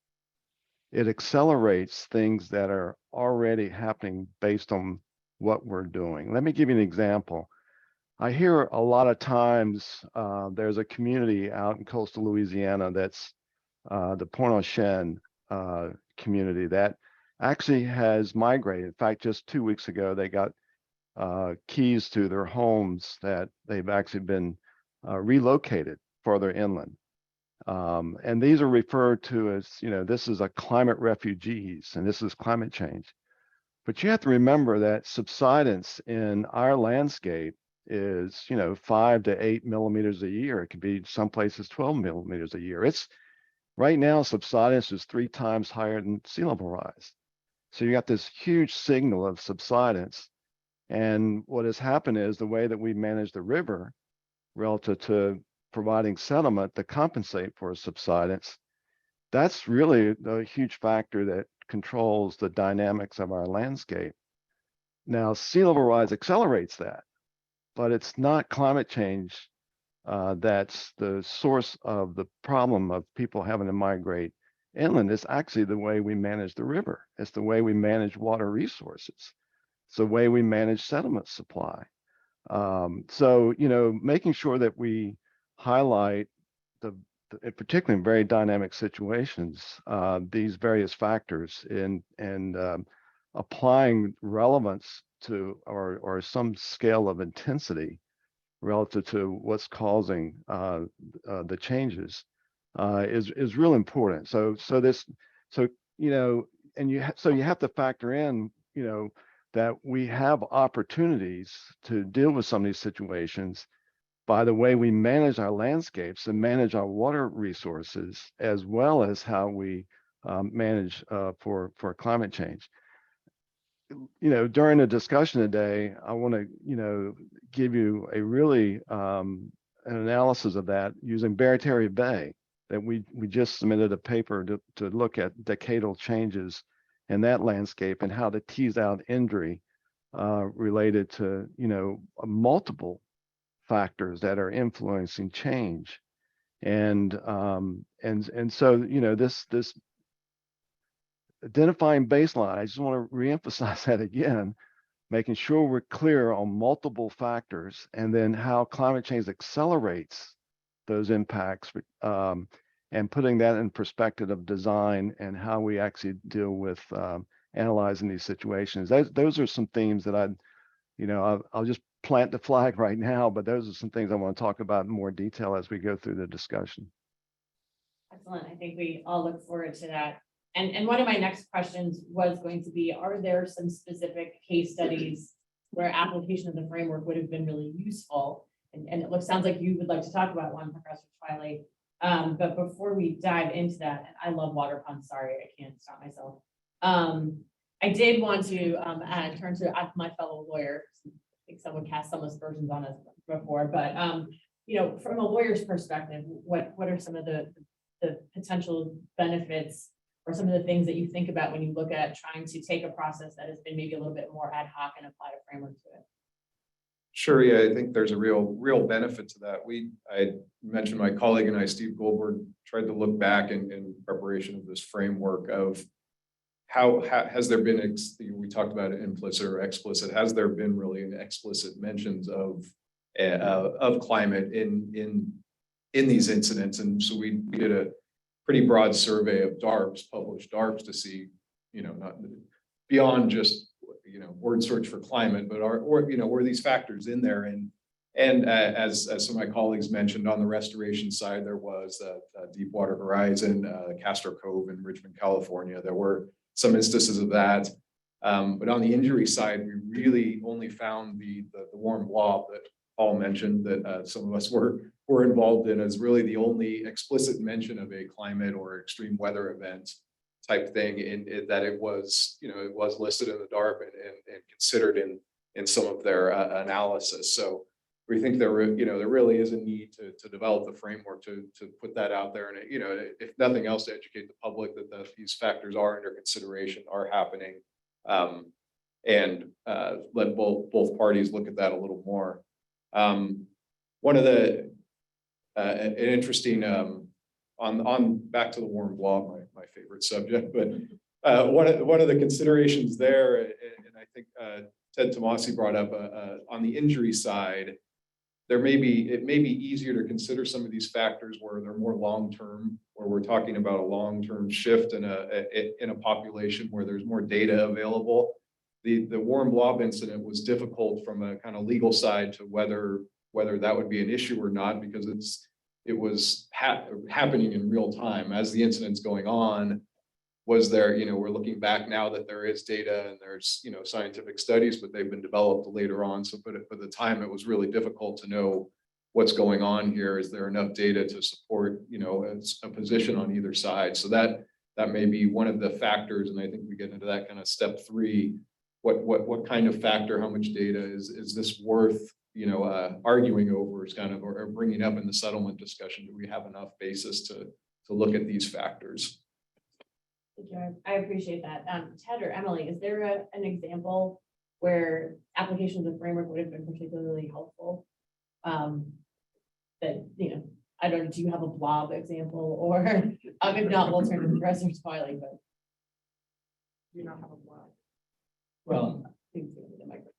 It accelerates things that are already happening based on what we're doing. Let me give you an example. I hear a lot of times there's a community out in coastal Louisiana that's the Pointe-aux-Chenes community that actually has migrated. In fact, just 2 weeks ago, they got keys to their homes that they've actually been relocated further inland. And these are referred to as, this is a climate refugees, and this is climate change. But you have to remember that subsidence in our landscape is, 5 to 8 millimeters a year. It could be some places 12 millimeters a year. Right now, subsidence is 3 times higher than sea level rise. So you got this huge signal of subsidence. And what has happened is the way that we manage the river relative to providing sediment to compensate for subsidence, that's really the huge factor that controls the dynamics of our landscape. Now, sea level rise accelerates that, but it's not climate change that's the source of the problem of people having to migrate inland. It's actually the way we manage the river. It's the way we manage water resources. It's the way we manage sediment supply. So, making sure that we highlight particularly in very dynamic situations, these various factors and applying relevance to or some scale of intensity relative to what's causing the changes is real important. So you have to factor in, that we have opportunities to deal with some of these situations by the way we manage our landscapes and manage our water resources, as well as how we manage for climate change. During the discussion today, I want to, give you a really an analysis of that using Barataria Bay, that we just submitted a paper to look at decadal changes in that landscape and how to tease out injury related to, multiple factors that are influencing change. And so, this identifying baseline, I just want to reemphasize that again, making sure we're clear on multiple factors and then how climate change accelerates those impacts, and putting that in perspective of design and how we actually deal with analyzing these situations. Those are some themes that I'll just plant the flag right now, but those are some things I want to talk about in more detail as we go through the discussion. Excellent. I think we all look forward to that. And one of my next questions was going to be, are there some specific case studies where application of the framework would have been really useful? And it sounds like you would like to talk about one, Professor Twiley. But before we dive into that, and I love water puns, sorry, I can't stop myself. I did want to turn to my fellow lawyer. I think someone cast some aspersions on us before, but you know, from a lawyer's perspective, what are some of the potential benefits or some of the things that you think about when you look at trying to take a process that has been maybe a little bit more ad hoc and apply a framework to it? Sure, yeah, I think there's a real benefit to that. I mentioned my colleague and I, Steve Goldberg, tried to look back in preparation of this framework of how has there been, we talked about it implicit or explicit, has there been really an explicit mentions of climate in these incidents? And so we did a pretty broad survey of published DARPs to see, you know, not beyond just, you know, word search for climate, but were these factors in there? And as some of my colleagues mentioned, on the restoration side, there was Deepwater Horizon, Castro Cove in Richmond, California. There were some instances of that. But on the injury side, we really only found the warm blob that Paul mentioned that some of us were involved in as really the only explicit mention of a climate or extreme weather event type thing in that it was, you know, it was listed in the DARP and considered in some of their analysis. So we think there really is a need to develop the framework to put that out there, and you know, if nothing else, to educate the public that these factors are under consideration, are happening, and let both parties look at that a little more. One of the an interesting on back to the warm blob, my favorite subject, but one of the considerations there, and I think Ted Tomasi brought up on the injury side, it may be easier to consider some of these factors where they're more long-term, where we're talking about a long-term shift in a population where there's more data available. The warm blob incident was difficult from a kind of legal side to whether that would be an issue or not, because it was happening in real time as the incident's going on. Was there, you know, we're looking back now that there is data and there's, you know, scientific studies, but they've been developed later on. So, but at the time, it was really difficult to know what's going on here. Is there enough data to support, you know, a position on either side? So that may be one of the factors. And I think we get into that kind of step 3. What kind of factor, how much data is this worth, you know, arguing over, is kind of, or bringing up in the settlement discussion? Do we have enough basis to look at these factors? Thank you. I appreciate that. Ted or Emily, is there an example where applications of framework would have been particularly helpful? That, you know, I don't know, do you have a blob example, or if not, we'll turn to Professor Twiley, but you don't have a blob. Well, Please give me the microphone.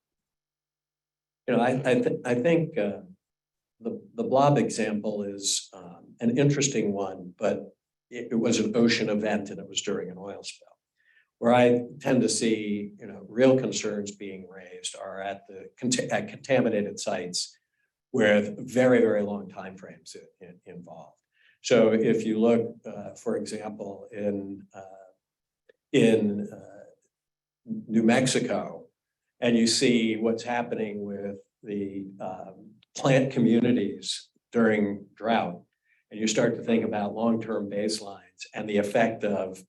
you know, I think the blob example is an interesting one, but it was an ocean event and it was during an oil spill. Where I tend to see, you know, real concerns being raised are at contaminated sites with very, very long timeframes involved. So if you look, for example, in New Mexico, and you see what's happening with the plant communities during drought, and you start to think about long-term baselines and the effect of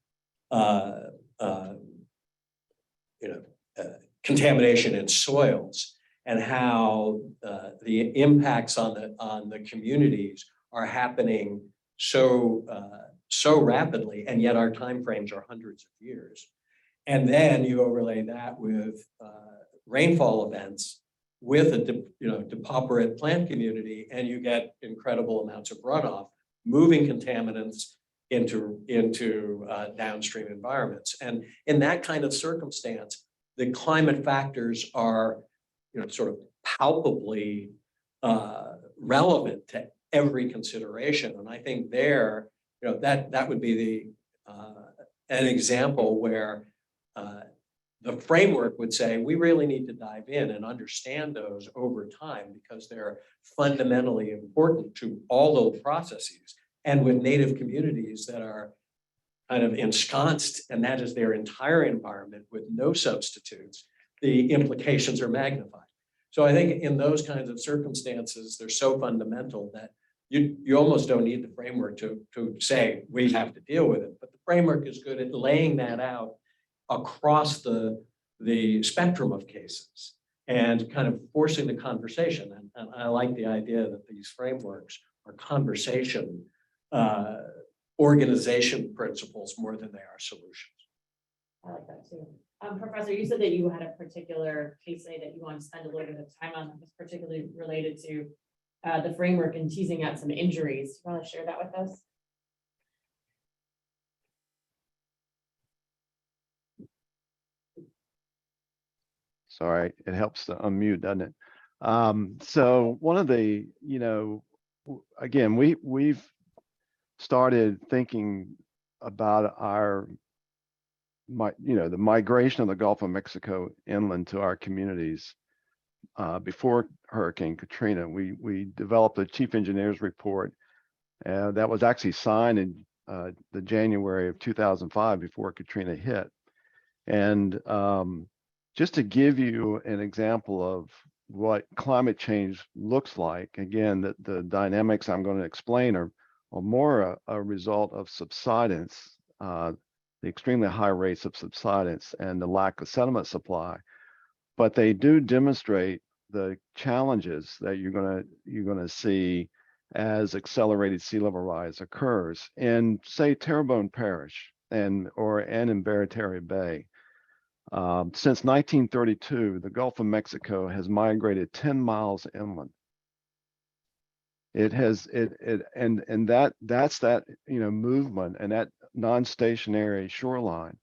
contamination in soils, and how the impacts on the communities are happening so rapidly, and yet our timeframes are hundreds of years. And then you overlay that with rainfall events, with a depauperate plant community, and you get incredible amounts of runoff, moving contaminants into downstream environments. And in that kind of circumstance, the climate factors are, you know, sort of palpably relevant to every consideration. And I think there, you know, that would be an example where the framework would say we really need to dive in and understand those over time, because they're fundamentally important to all those processes. And with native communities that are kind of ensconced, and that is their entire environment with no substitutes, the implications are magnified. So I think in those kinds of circumstances, they're so fundamental that you almost don't need the framework to say we have to deal with it. But the framework is good at laying that out across the spectrum of cases and kind of forcing the conversation. And I like the idea that these frameworks are conversation organization principles more than they are solutions. I like that too. Professor, you said that you had a particular case study that you want to spend a little bit of time on that was particularly related to the framework and teasing out some injuries. You want to share that with us? Sorry, it helps to unmute, doesn't it? So one of the, again, we've started thinking about the migration of the Gulf of Mexico inland to our communities. Before Hurricane Katrina, we developed a chief engineer's report that was actually signed in the January of 2005 before Katrina hit. And just to give you an example of what climate change looks like, again, the dynamics I'm going to explain are more a result of subsidence, the extremely high rates of subsidence and the lack of sediment supply. But they do demonstrate the challenges that you're going to see as accelerated sea level rise occurs in, say, Terrebonne Parish and in Barataria Bay. Since 1932, the Gulf of Mexico has migrated 10 miles inland. It has that's that movement and that non-stationary shoreline.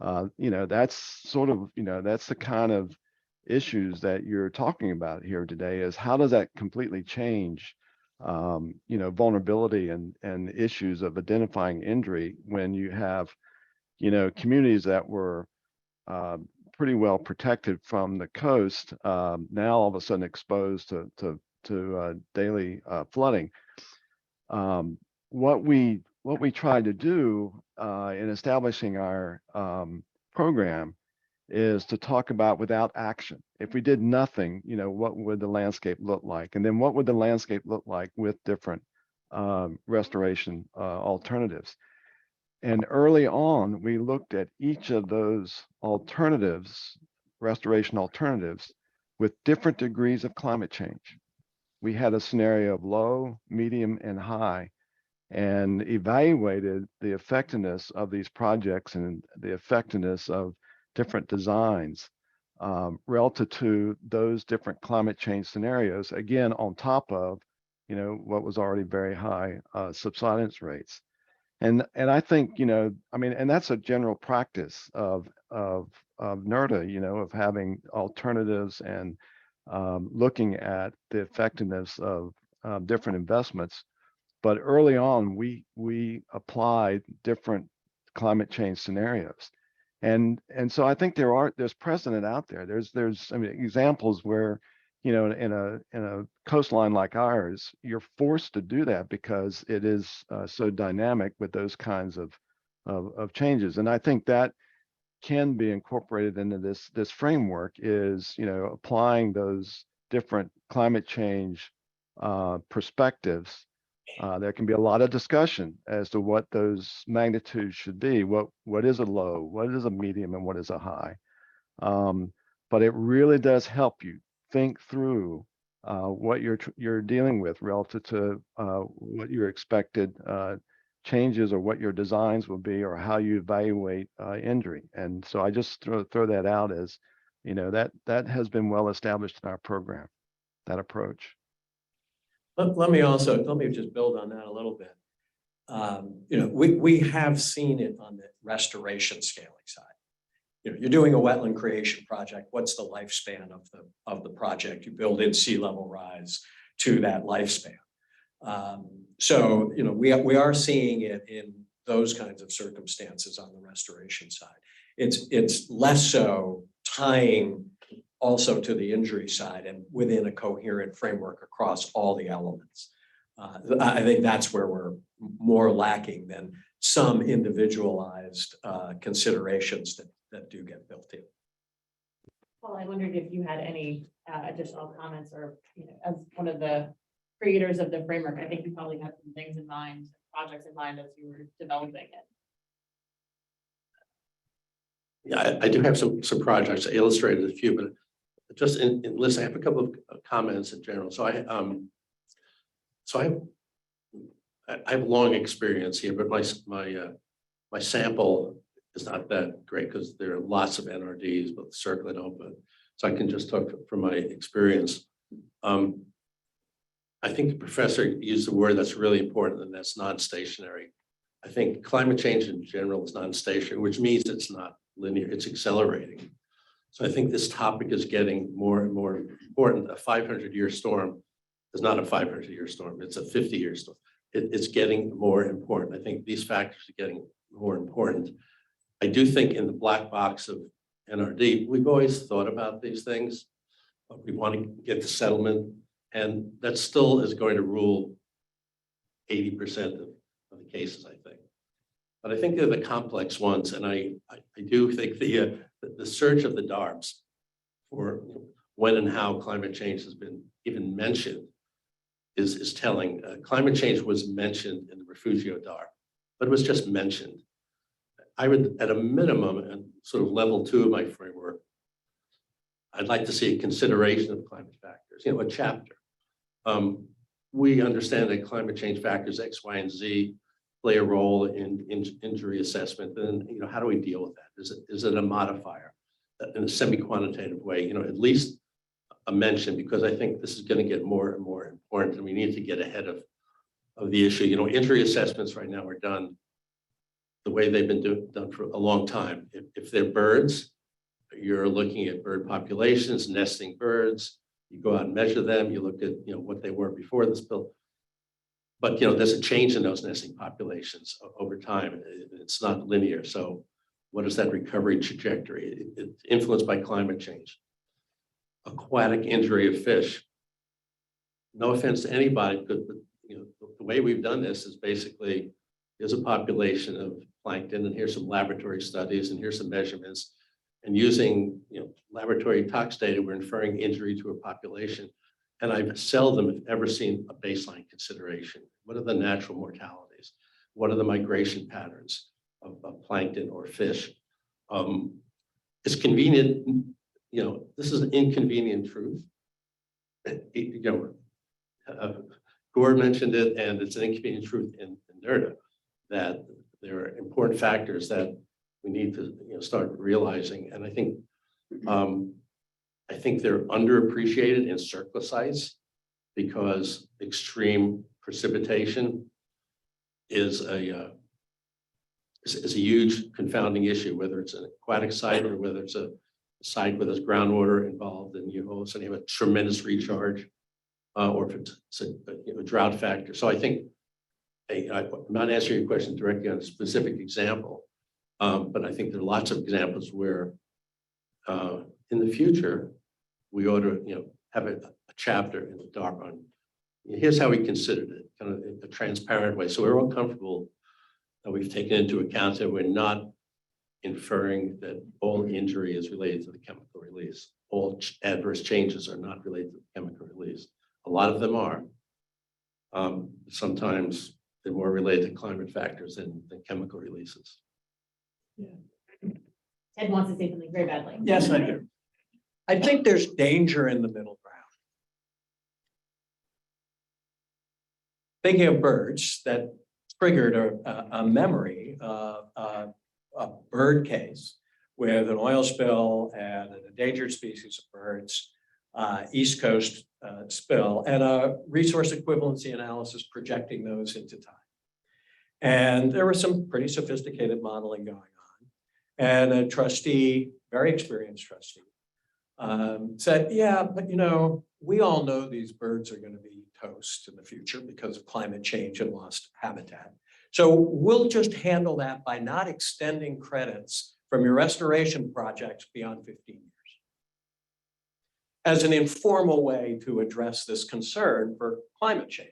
That's sort of that's the kind of issues that you're talking about here today. Is how does that completely change vulnerability and issues of identifying injury when you have communities that were pretty well protected from the coast, now all of a sudden exposed to daily flooding. What we tried to do in establishing our program is to talk about without action. If we did nothing, what would the landscape look like? And then what would the landscape look like with different restoration alternatives? And early on, we looked at each of those alternatives, restoration alternatives, with different degrees of climate change. We had a scenario of low, medium, and high, and evaluated the effectiveness of these projects and the effectiveness of different designs relative to those different climate change scenarios, again, on top of, what was already very high subsidence rates. And I think, and that's a general practice of NRDA, of having alternatives and looking at the effectiveness of different investments. But early on, we applied different climate change scenarios. And so I think there's precedent out there. There's examples where, in a coastline like ours, you're forced to do that because it is so dynamic with those kinds of changes. And I think that can be incorporated into this framework is, applying those different climate change perspectives. There can be a lot of discussion as to what those magnitudes should be. What is a low, what is a medium, and what is a high? But it really does help you think through what you're dealing with relative to what your expected changes or what your designs will be or how you evaluate injury. And so I just throw that out as, that has been well established in our program, that approach. Let me just build on that a little bit. We have seen it on the restoration scaling side. You're doing a wetland creation project. What's the lifespan of the project? You build in sea level rise to that lifespan. So we are seeing it in those kinds of circumstances on the restoration side. It's less so tying also to the injury side and within a coherent framework across all the elements. I think that's where we're more lacking than some individualized considerations that do get built in. Well, I wondered if you had any additional comments or, as one of the creators of the framework, I think you probably had some things in mind, projects in mind as you were developing it. Yeah, I do have some projects. I illustrated a few, but just in list, I have a couple of comments in general. So I have long experience here, but my sample is not that great because there are lots of NRDs, both circle and open. So I can just talk from my experience. I think the professor used a word that's really important, and that's non-stationary. I think climate change in general is non-stationary, which means it's not linear, it's accelerating. So I think this topic is getting more and more important. A 500-year storm is not a 500-year storm, it's a 50-year storm. It's getting more important. I think these factors are getting more important. I do think in the black box of NRD, we've always thought about these things, but we want to get the settlement, and that still is going to rule 80% of the cases, I think. But I think they're the complex ones, and I do think the search of the DARPs for when and how climate change has been even mentioned is telling. Climate change was mentioned in the Refugio DARP, but it was just mentioned. I would, at a minimum, and sort of level 2 of my framework, I'd like to see a consideration of climate factors, a chapter. We understand that climate change factors X, Y, and Z play a role in injury assessment. Then, how do we deal with that? Is it a modifier in a semi-quantitative way? At least a mention, because I think this is going to get more and more important, and we need to get ahead of the issue. Injury assessments right now are done the way they've been done for a long time. If they're birds, you're looking at bird populations, nesting birds. You go out and measure them. You look at what they were before the spill. But there's a change in those nesting populations over time. It's not linear. So what is that recovery trajectory? It's influenced by climate change. Aquatic injury of fish. No offense to anybody, but the way we've done this is basically there's a population of plankton, and here's some laboratory studies, and here's some measurements. And using laboratory tox data, we're inferring injury to a population. And I've seldom, if ever, seen a baseline consideration. What are the natural mortalities? What are the migration patterns of plankton or fish? It's convenient, this is an inconvenient truth. Gore mentioned it, and it's an inconvenient truth in NRD that there are important factors that we need to start realizing. And I think they're underappreciated in surplus sites because extreme precipitation is a huge confounding issue, whether it's an aquatic site or whether it's a site where there's groundwater involved, and you all of a sudden have a tremendous recharge, or if it's a drought factor. So I think I'm not answering your question directly on a specific example, but I think there are lots of examples where in the future we ought to have a chapter in the DARP on here's how we considered it, kind of in a transparent way. So we're all comfortable that we've taken into account that we're not inferring that all injury is related to the chemical release. All adverse changes are not related to the chemical release. A lot of them are. Sometimes they're more related to climate factors than chemical releases. Ted wants to say something very badly. Yes, I do. I think there's danger in the middle ground. Thinking of birds, that triggered a memory of a bird case with an oil spill and an endangered species of birds, East Coast spill, and a resource equivalency analysis projecting those into time. And there was some pretty sophisticated modeling going on. And a trustee, very experienced trustee, said, yeah, but we all know these birds are going to be toast in the future because of climate change and lost habitat. So we'll just handle that by not extending credits from your restoration projects beyond 15 years as an informal way to address this concern for climate change.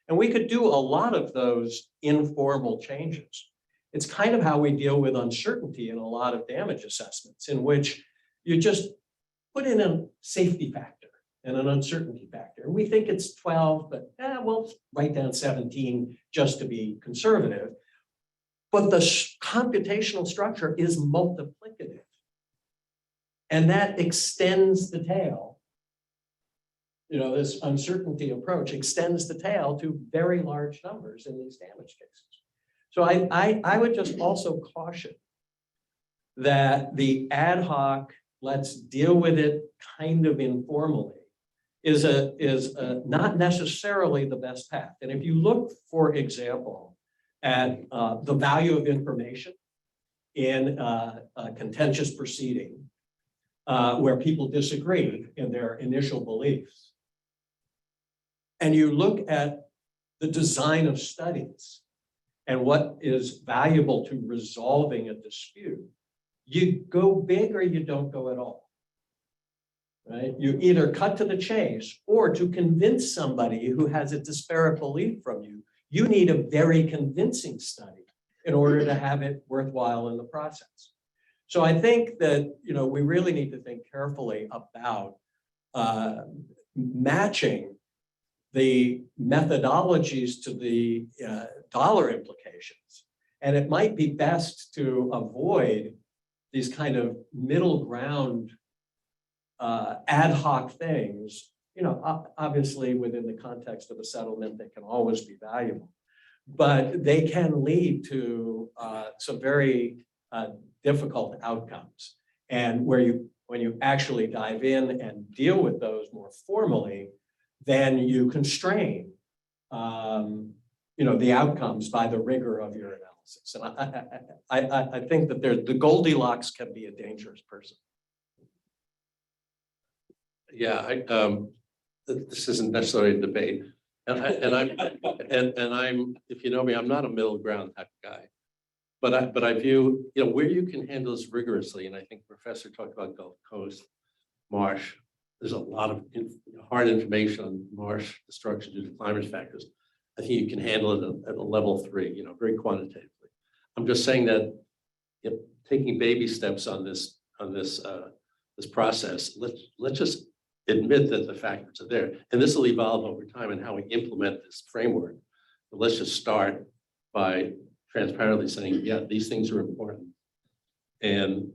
And we could do a lot of those informal changes It's kind of how we deal with uncertainty in a lot of damage assessments, in which you just put in a safety factor and an uncertainty factor. And we think it's 12, but we'll write down 17 just to be conservative. But the computational structure is multiplicative. And that extends the tail. You know, this uncertainty approach extends the tail to very large numbers in these damage cases. So I would just also caution that the ad hoc, let's deal with it kind of informally, is not necessarily the best path. And if you look, for example, at the value of information in a contentious proceeding, where people disagree in their initial beliefs, and you look at the design of studies and what is valuable to resolving a dispute, you go big or you don't go at all. Right? You either cut to the chase, or to convince somebody who has a disparate belief from you, you need a very convincing study in order to have it worthwhile in the process. So I think that, you know, we really need to think carefully about matching the methodologies to the dollar implications. And it might be best to avoid these kind of middle ground ad hoc things, you know, obviously within the context of a settlement, they can always be valuable, but they can lead to some very difficult outcomes. And when you actually dive in and deal with those more formally, then you constrain, you know, the outcomes by the rigor of your analysis. And I think that the Goldilocks can be a dangerous person. Yeah, this isn't necessarily a debate. And I'm, if you know me, I'm not a middle ground type of guy. But I view, you know, where you can handle this rigorously, and I think Professor talked about Gulf Coast, marsh. There's a lot of hard information on marsh destruction due to climate factors. I think you can handle it at a level 3, you know, very quantitatively. I'm just saying that, you know, taking baby steps on this process, let's just admit that the factors are there, and this will evolve over time in how we implement this framework. But let's just start by transparently saying, yeah, these things are important, and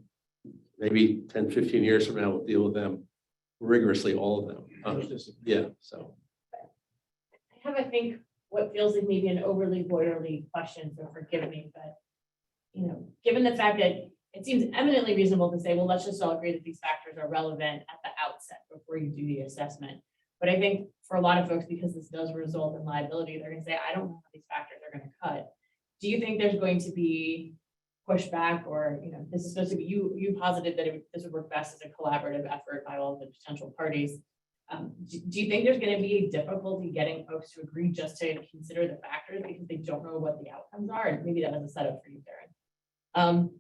maybe 10, 15 years from now, we'll deal with them rigorously, all of them. Yeah, so. I have, I think, what feels like maybe an overly lawyerly question, so forgive me, but, you know, given the fact that it seems eminently reasonable to say, well, let's just all agree that these factors are relevant at the outset before you do the assessment. But I think for a lot of folks, because this does result in liability, they're gonna say, I don't know how these factors are gonna cut. Do you think there's going to be pushback, or, you know, this is supposed to be, you posited that this would work best as a collaborative effort by all the potential parties. Do you think there's going to be difficulty getting folks to agree just to consider the factors because they don't know what the outcomes are? And maybe that was a setup for you, Darren.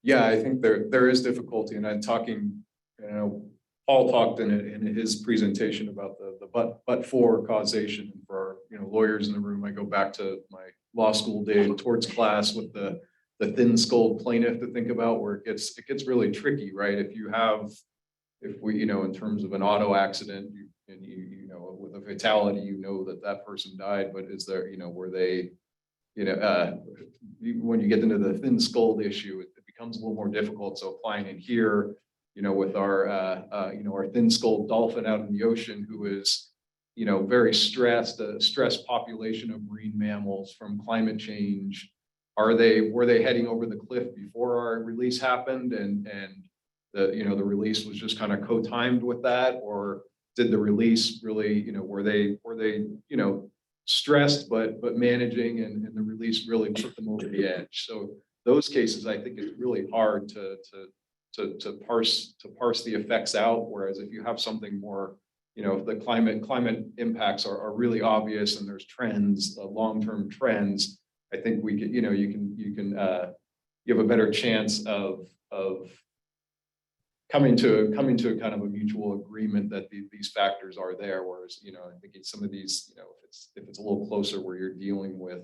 Yeah, I think there is difficulty, and I'm talking, you know, Paul talked in his presentation about the but for causation. And for our, you know, lawyers in the room, I go back to my law school day torts class with the thin-skulled plaintiff to think about, where it gets really tricky, right? If we, you know, in terms of an auto accident, you know, with a fatality, you know that person died, but is there, you know, were they, you know, when you get into the thin-skulled issue, it becomes a little more difficult. So applying it here, you know, with our, you know, our thin-skulled dolphin out in the ocean, who is, you know, very stressed, a stressed population of marine mammals from climate change. Were they heading over the cliff before our release happened, and the, you know, the release was just kind of co-timed with that, or did the release really, you know, were they, you know, stressed but managing, and the release really put them over the edge? So those cases, I think it's really hard to parse the effects out. Whereas if you have something more, you know, if the climate impacts are really obvious and there's trends, long-term trends, I think we could, you know, you have a better chance of coming to a kind of a mutual agreement that these factors are there. Whereas, you know, I think some of these, you know, if it's a little closer, where you're dealing with,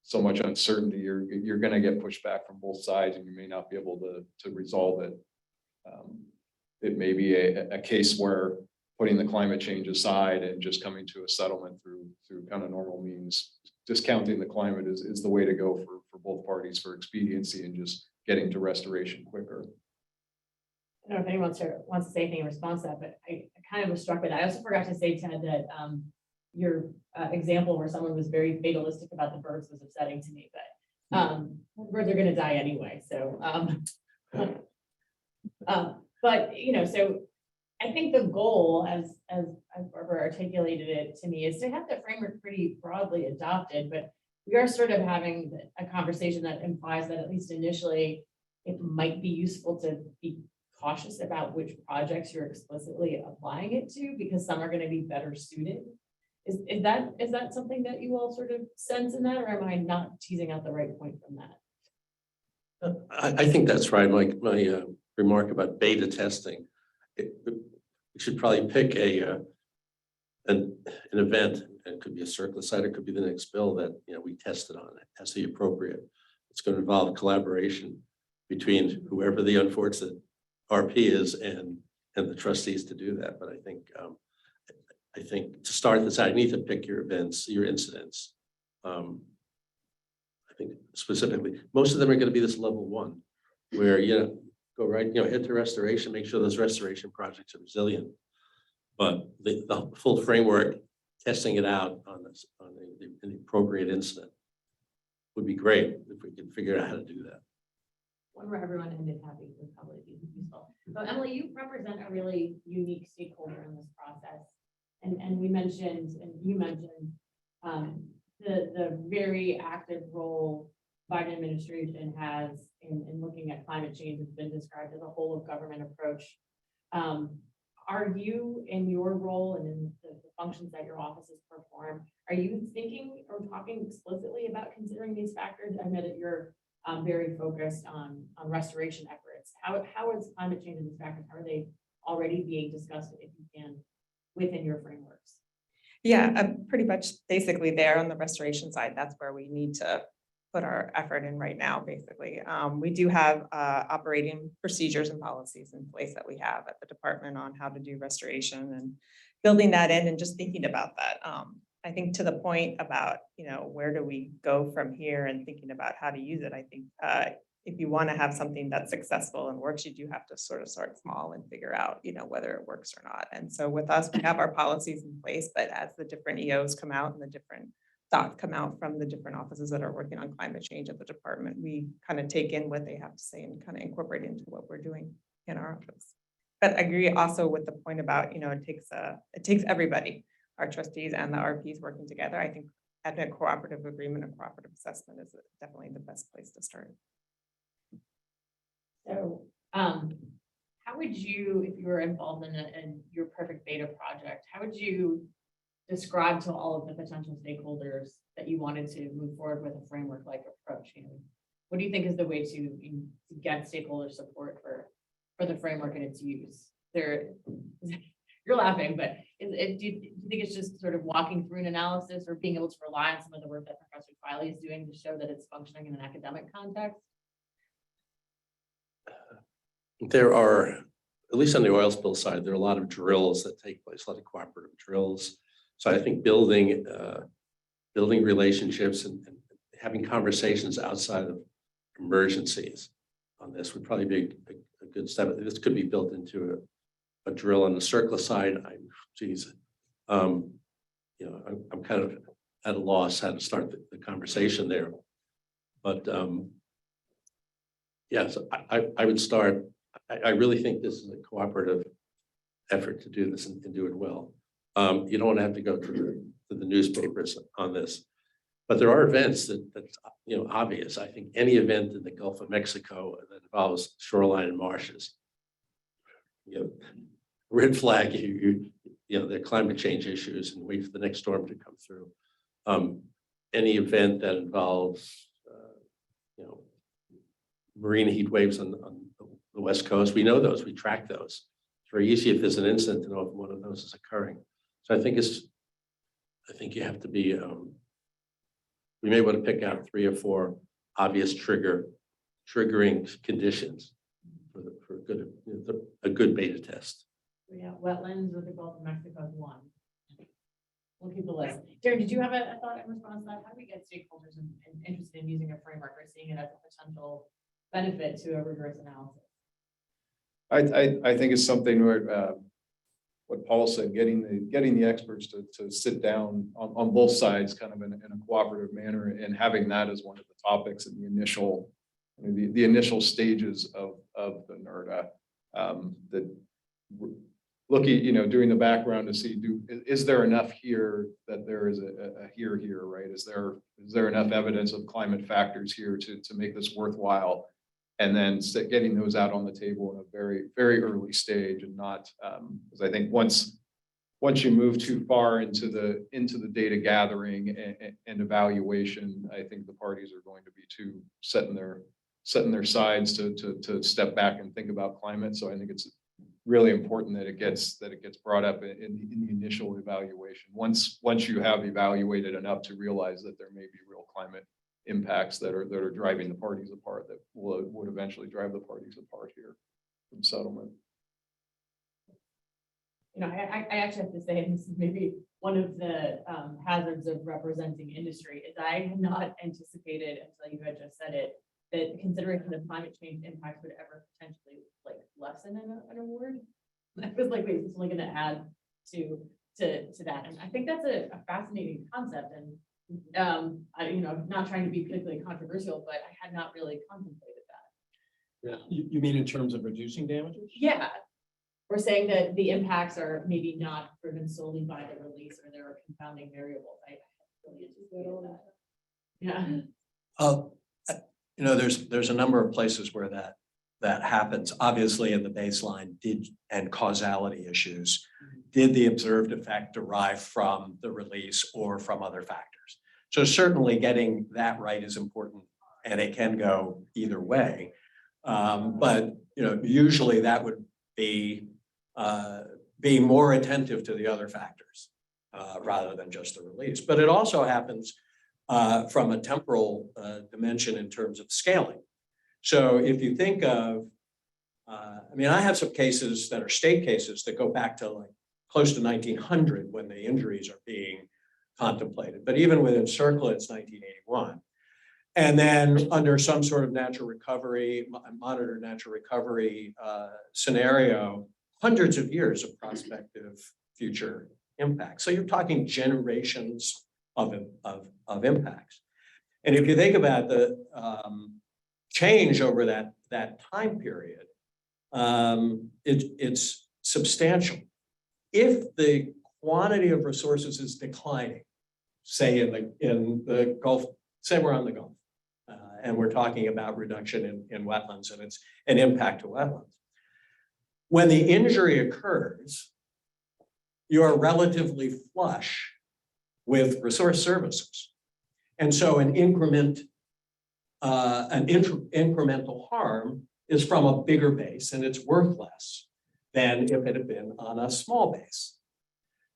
so much uncertainty, you're gonna get pushback from both sides and you may not be able to resolve it. It may be a case where putting the climate change aside and just coming to a settlement through kind of normal means, discounting the climate is the way to go for both parties for expediency and just getting to restoration quicker. I don't know if anyone wants to say anything in response to that, but I kind of was struck by that. I also forgot to say, Ted, that your example where someone was very fatalistic about the birds was upsetting to me, but birds are gonna die anyway, so but you know, so I think the goal, as Barbara articulated it to me, is to have the framework pretty broadly adopted, but we are sort of having a conversation that implies that at least initially, it might be useful to be cautious about which projects you're explicitly applying it to, because some are going to be better suited. Is that something that you all sort of sense in that, or am I not teasing out the right point from that? I think that's right. My remark about beta testing. We should probably pick an event. It could be a circular site, it could be the next bill that we tested on. It has to be appropriate. It's going to involve collaboration between whoever the unfortunate RP is and the trustees to do that. But I think to start this out, you need to pick your events, your incidents. I think specifically, most of them are going to be this level 1, where go right, hit the restoration, make sure those restoration projects are resilient. But the full framework, testing it out on the appropriate incident would be great if we could figure out how to do that. One where everyone ended happy would probably be useful. So Emily, you represent a really unique stakeholder in this process. And we mentioned, and you mentioned, the very active role Biden administration has in looking at climate change. Has been described as a whole of government approach. Are you, in your role and in the functions that your offices perform, are you thinking or talking explicitly about considering these factors? I know that you're very focused on restoration efforts. How is climate change and these factors, how are they already being discussed, if you can, within your frameworks? Yeah, I'm pretty much basically there on the restoration side. That's where we need to put our effort in right now, basically. We do have operating procedures and policies in place that we have at the department on how to do restoration and building that in and just thinking about that. I think to the point about, where do we go from here and thinking about how to use it, I think if you want to have something that's successful and works, you do have to sort of start small and figure out, whether it works or not. And so with us, we have our policies in place, but as the different EOs come out and the different thoughts come out from the different offices that are working on climate change at the department, we kind of take in what they have to say and kind of incorporate into what we're doing in our office. But I agree also with the point about, it takes everybody, our trustees and the RPs working together. I think having a cooperative agreement, a cooperative assessment is definitely the best place to start. So how would you, if you were involved in your perfect beta project, how would you describe to all of the potential stakeholders that you wanted to move forward with a framework-like approach? What do you think is the way to get stakeholder support for the framework and its use? You're laughing, but do you think it's just sort of walking through an analysis or being able to rely on some of the work that Professor Filey is doing to show that it's functioning in an academic context? There are, at least on the oil spill side, there are a lot of drills that take place, a lot of cooperative drills. So I think building relationships and having conversations outside of emergencies on this would probably be a good step. This could be built into a drill on the circular side. I'm kind of at a loss how to start the conversation there. But yeah, so I would start. I really think this is a cooperative effort to do this and do it well. You don't want to have to go to the newspapers on this, but there are events that's obvious. I think any event in the Gulf of Mexico that involves shoreline and marshes, red flag. There are climate change issues and wait for the next storm to come through. Any event that involves marine heat waves on the West Coast, we know those, we track those. It's very easy if there's an incident to know if one of those is occurring. So I think you have to be we may want to pick out 3 or 4 obvious triggering conditions for a good beta test. Yeah, wetlands with the Gulf of Mexico is one. We'll keep the list. Darren, did you have a thought in response to that? How do we get stakeholders interested in using a framework or seeing it as a potential benefit to a rigorous analysis? I think it's something where, what Paul said, getting the experts to sit down on both sides kind of in a cooperative manner, and having that as one of the topics in the initial stages of the NRD. That looking, doing the background to see, is there enough here that there is a here, right? Is there enough evidence of climate factors here to make this worthwhile? And then getting those out on the table in a very, very early stage, and not, because I think once you move too far into the data gathering and evaluation, I think the parties are going to be too set in their sides to step back and think about climate. So I think it's really important that it gets brought up in the initial evaluation. Once you have evaluated enough to realize that there may be real climate impacts that are driving the parties apart, that would eventually drive the parties apart here from settlement. I actually have to say, and this is maybe one of the hazards of representing industry, is I had not anticipated until you had just said it, that consideration of climate change impacts would ever potentially lessen an award. I was like, wait, is this only going to add to that? And I think that's a fascinating concept. And not trying to be particularly controversial, but I had not really contemplated that. Yeah. You mean in terms of reducing damages? Yeah. We're saying that the impacts are maybe not driven solely by the release, or there are confounding variables. I really anticipated that. Yeah. There's a number of places where that happens. Obviously, in the baseline, and causality issues. Did the observed effect derive from the release or from other factors? So certainly getting that right is important, and it can go either way. But usually that would be being more attentive to the other factors rather than just the release. But it also happens from a temporal dimension in terms of scaling. So if you think of, I have some cases that are state cases that go back to close to 1900 when the injuries are being contemplated. But even within CERCLA, it's 1981. And then under some sort of natural recovery, monitored natural recovery scenario, hundreds of years of prospective future impact. So you're talking generations of impacts. And if you think about the change over that time period, it's substantial. If the quantity of resources is declining, say in the Gulf, say we're on the Gulf, and we're talking about reduction in wetlands and its an impact to wetlands. When the injury occurs, you're relatively flush with resource services. And so an incremental harm is from a bigger base, and it's worth less than if it had been on a small base.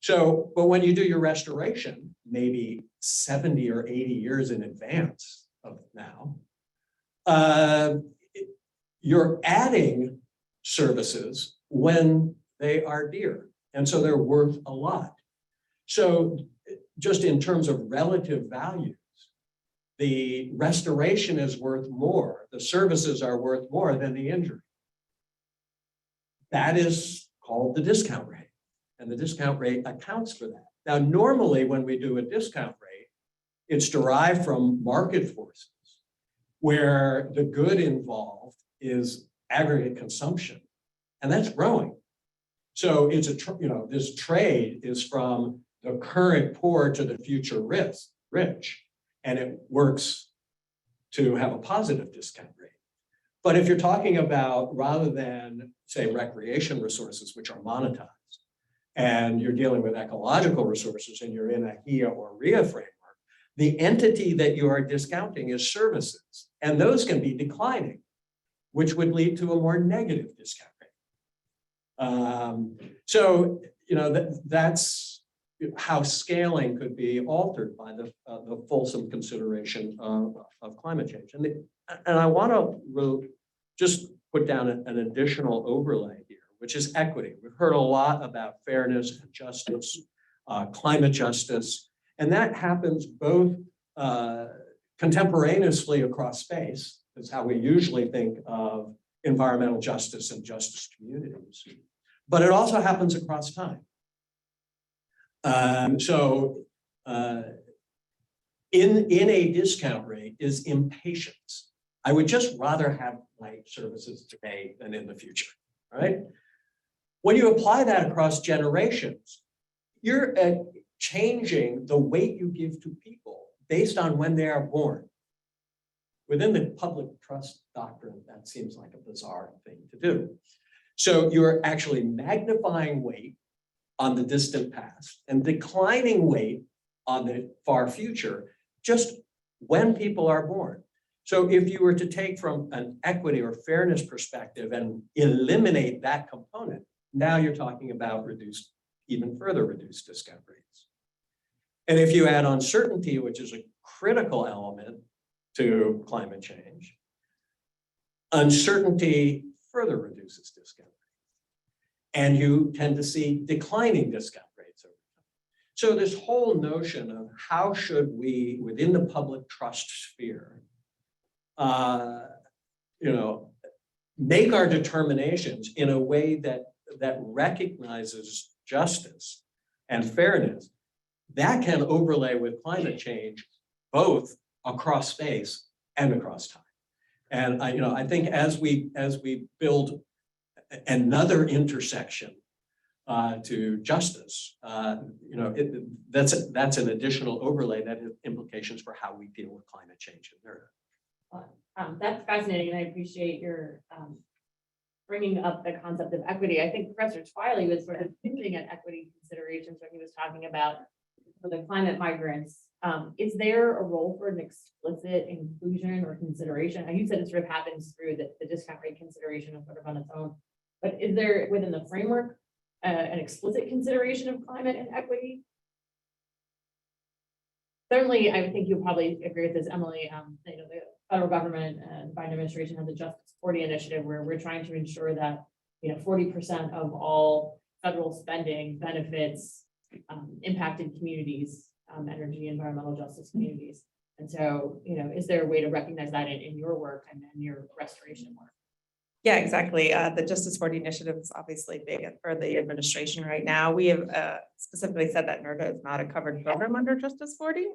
So, but when you do your restoration, maybe 70 or 80 years in advance of now, you're adding services when they are dear. And so they're worth a lot. So just in terms of relative values, the restoration is worth more. The services are worth more than the injury. That is called the discount rate. And the discount rate accounts for that. Now, normally when we do a discount rate, it's derived from market forces where the good involved is aggregate consumption, and that's growing. So it's this trade is from the current poor to the future rich, and it works to have a positive discount rate. But if you're talking about, rather than say recreation resources, which are monetized, and you're dealing with ecological resources and you're in a HIA or RIA framework, the entity that you are discounting is services, and those can be declining, which would lead to a more negative discount rate. So, that's how scaling could be altered by the fulsome consideration of climate change. And I want to just put down an additional overlay here, which is equity. We've heard a lot about fairness and justice, climate justice, and that happens both contemporaneously across space, is how we usually think of environmental justice and justice communities, but it also happens across time. In a discount rate is impatience. I would just rather have my services today than in the future, right? When you apply that across generations, you're changing the weight you give to people based on when they are born. Within the public trust doctrine, that seems like a bizarre thing to do. So you're actually magnifying weight on the distant past and declining weight on the far future, just when people are born. So if you were to take from an equity or fairness perspective and eliminate that component, now you're talking about even further reduced discount rates. And if you add uncertainty, which is a critical element to climate change, uncertainty further reduces discount rates. And you tend to see declining discount rates over time. So this whole notion of how should we, within the public trust sphere, make our determinations in a way that recognizes justice and fairness, that can overlay with climate change, both across space and across time. And I think as we build another intersection to justice, that's an additional overlay that has implications for how we deal with climate change in there. That's fascinating, and I appreciate your bringing up the concept of equity. I think Professor Twiley was sort of hinting at equity considerations when he was talking about the climate migrants. Is there a role for an explicit inclusion or consideration? And you said it sort of happens through the discount rate consideration of sort of on its own, but is there within the framework an explicit consideration of climate and equity? Certainly, I think you'll probably agree with this, Emily. The federal government and Biden administration has a Justice 40 initiative where we're trying to ensure that 40% of all federal spending benefits impacted communities, energy, environmental justice communities. And so, is there a way to recognize that in your work and in your restoration work? Yeah, exactly. The Justice 40 initiative is obviously big for the administration right now. We have specifically said that NRD is not a covered program under Justice 40,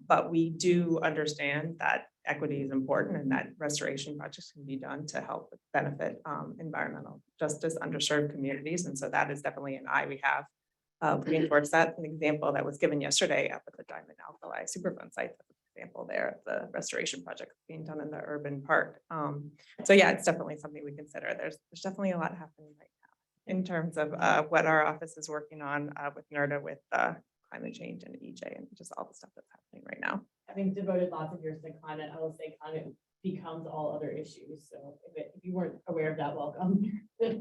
but we do understand that equity is important and that restoration projects can be done to help benefit environmental justice, underserved communities. And so that is definitely an eye we have moving towards that. An example that was given yesterday up at the Diamond Alkali Superfund site. Example there, the restoration project being done in the urban park. So yeah, it's definitely something we consider. There's definitely a lot happening right now in terms of what our office is working on with NRD, with climate change and EJ and just all the stuff that's happening right now. Having devoted lots of years to climate, I will say climate becomes all other issues. So if you weren't aware of that, welcome. It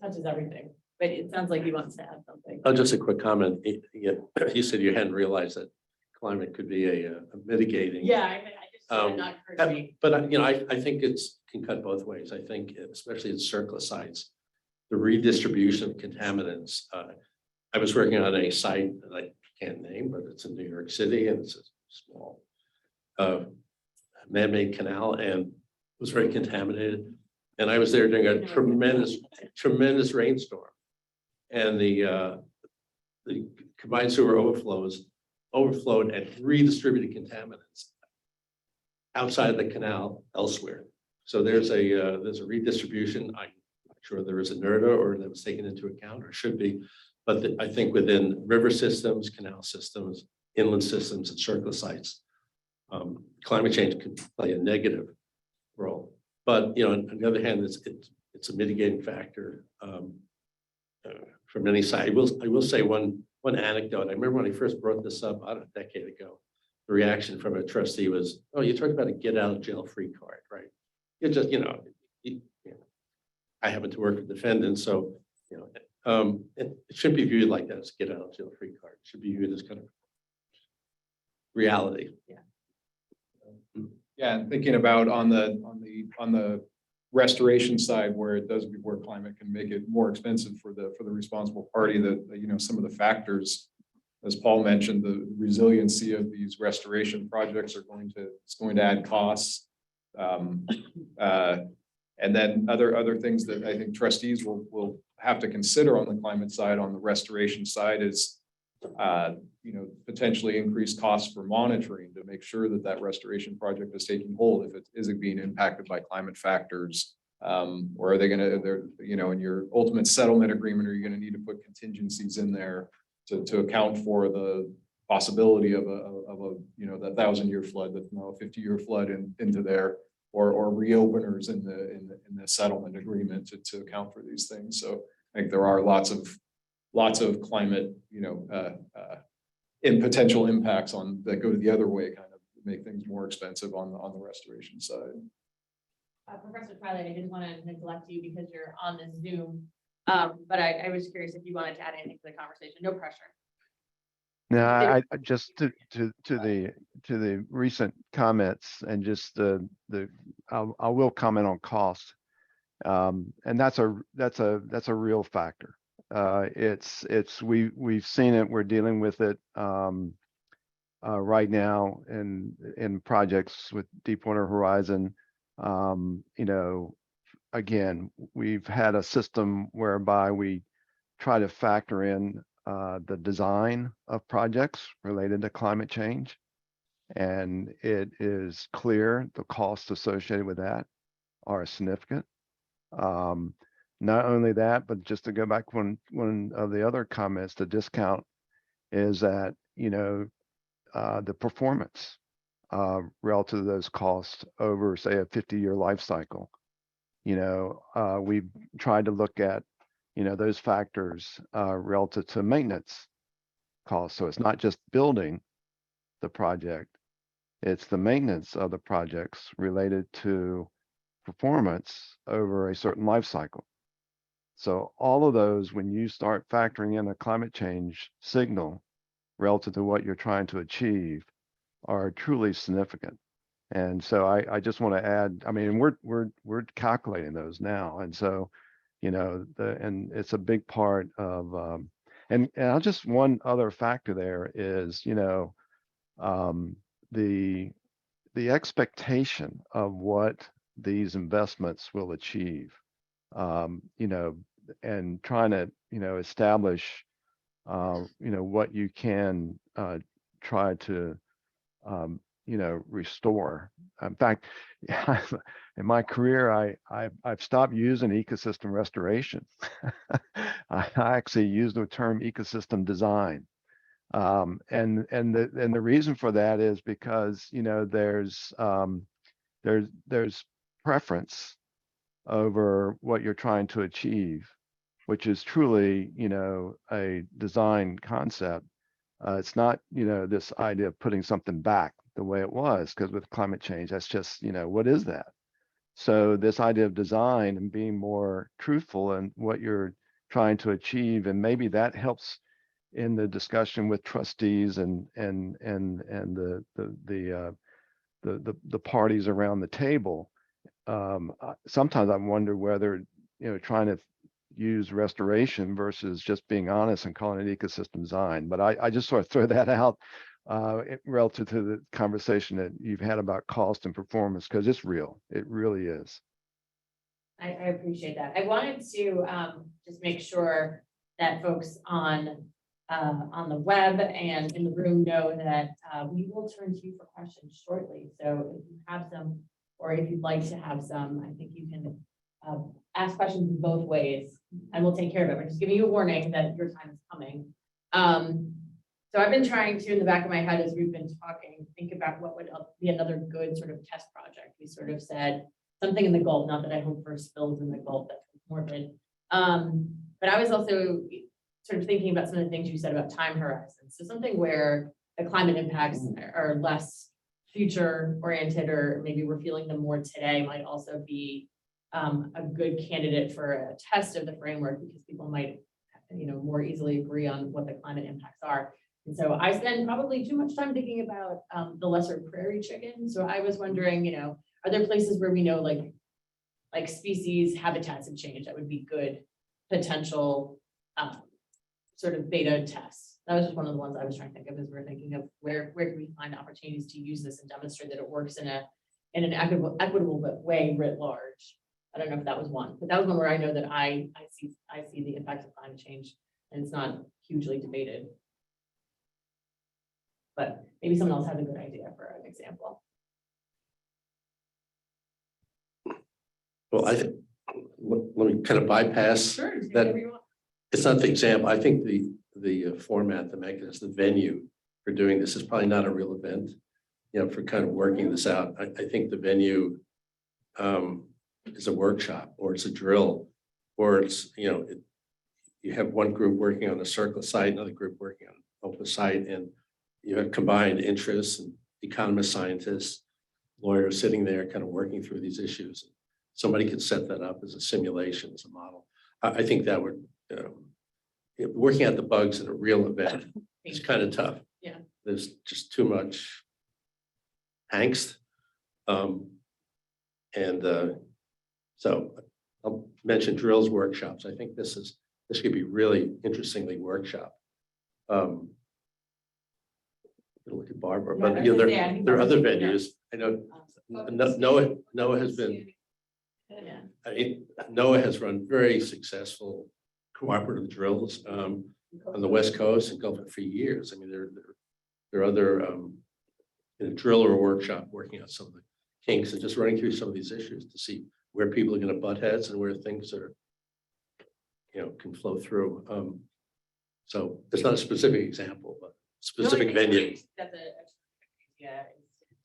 touches everything, but it sounds like you want to add something. Oh, just a quick comment. You said you hadn't realized that climate could be a mitigating. Yeah, I just did not occur to me. But I think can cut both ways. I think especially in surplus sites, the redistribution of contaminants. I was working on a site that I can't name, but it's in New York City and it's a small man-made canal and it was very contaminated. And I was there during a tremendous rainstorm, and the combined sewer overflowed and redistributed contaminants outside the canal elsewhere. So there's a redistribution. I'm not sure there is a NRD or that was taken into account or should be, but I think within river systems, canal systems, inland systems, and surplus sites, climate change can play a negative role. But on the other hand, it's a mitigating factor from any side. I will say one anecdote. I remember when I first brought this up about a decade ago, the reaction from a trustee was, "Oh, you talked about a get out of jail free card, right? You just, I happen to work with defendants, so It should be viewed like that, as get out of jail free card. It should be viewed as kind of reality. Yeah, and thinking about on the restoration side where it does, where climate can make it more expensive for the responsible party, that, you know, some of the factors, as Paul mentioned, the resiliency of these restoration projects it's going to add costs. And then other things that I think trustees will have to consider on the climate side, on the restoration side is, you know, potentially increased costs for monitoring to make sure that that restoration project is taking hold. If it isn't being impacted by climate factors, or are they going to, you know, in your ultimate settlement agreement, are you going to need to put contingencies in there to account for the possibility of a, you know, the 1,000-year flood, that's now a 50-year flood into there, or reopeners in the settlement agreement to account for these things. So I think there are lots of climate, you know, in potential impacts that go the other way, kind of make things more expensive on the restoration side. Professor Twilight, I didn't want to neglect you because you're on this Zoom. But I was curious if you wanted to add anything to the conversation. No pressure. No, I just to the recent comments and just I will comment on cost. And that's a real factor. We've seen it, we're dealing with it right now in projects with Deepwater Horizon. You know, again, we've had a system whereby we try to factor in the design of projects related to climate change. And it is clear the costs associated with that are significant. Not only that, but just to go back one of the other comments, the discount is that, you know, the performance relative to those costs over, say, a 50-year life cycle. You know, we tried to look at, you know, those factors relative to maintenance costs. So it's not just building the project, it's the maintenance of the projects related to performance over a certain life cycle. So all of those, when you start factoring in a climate change signal relative to what you're trying to achieve, are truly significant. And so I just want to add, I mean, we're calculating those now. And so, you know, and it's a big part of, and I'll just, one other factor there is, you know, the expectation of what these investments will achieve, you know, and trying to, you know, establish, you know, what you can try to, you know, restore. In fact, in my career, I've stopped using ecosystem restoration. I actually use the term ecosystem design. And the reason for that is because, you know, there's preference over what you're trying to achieve, which is truly, you know, a design concept. It's not, you know, this idea of putting something back the way it was, because with climate change, that's just, you know, what is that? So this idea of design and being more truthful in what you're trying to achieve, and maybe that helps in the discussion with trustees and the parties around the table. Sometimes I wonder whether, you know, trying to use restoration versus just being honest and calling it ecosystem design. But I just sort of throw that out relative to the conversation that you've had about cost and performance, because it's real. It really is. I appreciate that. I wanted to just make sure that folks on the web and in the room know that we will turn to you for questions shortly. So if you have some, or if you'd like to have some, I think you can ask questions in both ways. I will take care of it. We're just giving you a warning that your time is coming. So I've been trying to, in the back of my head, as we've been talking, think about what would be another good sort of test project. We sort of said something in the Gulf, not that I hope for spills in the Gulf, that's morbid. But I was also sort of thinking about some of the things you said about time horizons. So something where the climate impacts are less future oriented, or maybe we're feeling them more today, might also be a good candidate for a test of the framework, because people might more easily agree on what the climate impacts are. And so I spend probably too much time thinking about the lesser prairie chicken. So I was wondering, are there places where we know like species habitats have changed that would be good potential sort of beta tests? That was just one of the ones I was trying to think of as we're thinking of where can we find opportunities to use this and demonstrate that it works in an equitable way writ large. I don't know if that was one, but that was one where I know that I see the effects of climate change and it's not hugely debated. But maybe someone else has a good idea for an example. Well, I think, let me kind of bypass Sure. just that. whatever you want. It's not the example. I think the format, the mechanism, the venue for doing this is probably not a real event, for kind of working this out. I think the venue is a workshop, or it's a drill, or it's, you have one group working on a circle site, another group working on an open site, and you have combined interests and economists, scientists, lawyers sitting there kind of working through these issues. Somebody could set that up as a simulation, as a model. I think that would, working out the bugs in a real event is kind of tough. Yeah. There's just too much angst. So I'll mention drills, workshops. I think this could be really interestingly workshop. Look at Barbara, Yeah, I but was gonna say, I think there are other Barbara's venues. I know Um, Noah has been, Yeah. Noah has run very successful cooperative drills on the West Coast and Gulf for years. I mean, there are other drill or workshop working on some of the kinks and just running through some of these issues to see where people are going to butt heads and where things are, can flow through. So it's not a specific example, but specific venue. That's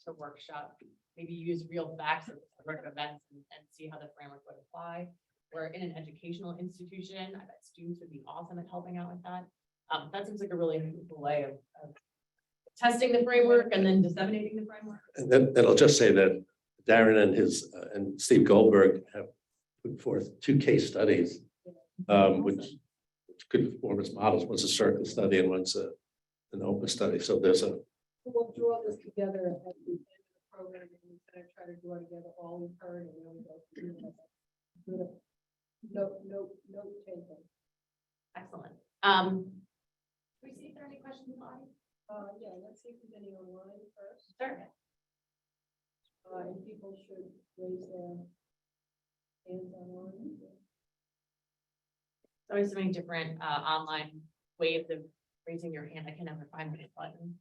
to workshop, maybe use real facts of events and see how the framework would apply. Or in an educational institution, I bet students would be awesome at helping out with that. That seems like a really cool way of testing the framework and then disseminating the framework. And then I'll just say that Darren and Steve Goldberg have put forth 2 case studies, which could form as models. One's a circle study and one's an open study. So there's a. We'll draw this together at the end of the program and we kind of try to draw together all we've heard and then we go through it. No taken. Excellent. Do we see if there are any questions in the audience? Yeah, let's see if there's any online first. Sure. And people should raise their hands online. There's always so many different online ways of raising your hand. I can never find the button.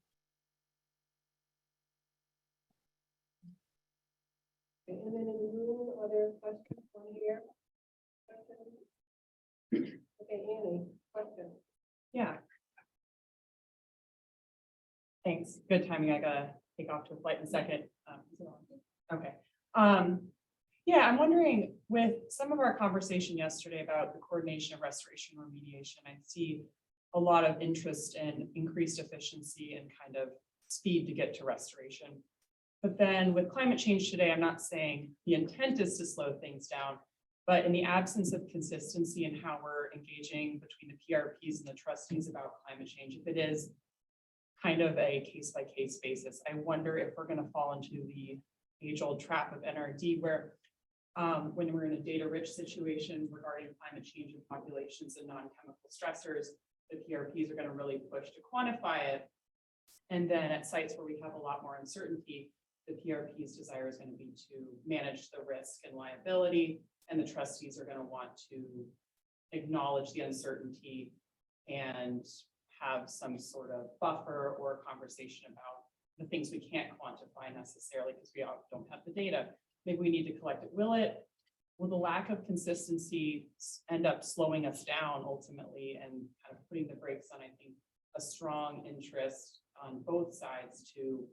Okay, and then in the room, are there questions on here? Okay, Annie, question. Yeah. Thanks. Good timing. I gotta take off to a flight in a second. Okay. Yeah, I'm wondering, with some of our conversation yesterday about the coordination of restoration remediation, I see a lot of interest in increased efficiency and kind of speed to get to restoration. But then with climate change today, I'm not saying the intent is to slow things down, but in the absence of consistency in how we're engaging between the PRPs and the trustees about climate change, if it is kind of a case-by-case basis, I wonder if we're going to fall into the age-old trap of NRD where when we're in a data-rich situation regarding climate change and populations and non-chemical stressors, the PRPs are going to really push to quantify it. And then at sites where we have a lot more uncertainty, the PRP's desire is going to be to manage the risk and liability, and the trustees are going to want to acknowledge the uncertainty and have some sort of buffer or conversation about the things we can't quantify necessarily because we don't have the data. Maybe we need to collect it. Will the lack of consistency end up slowing us down ultimately and kind of putting the brakes on, I think, a strong interest on both sides to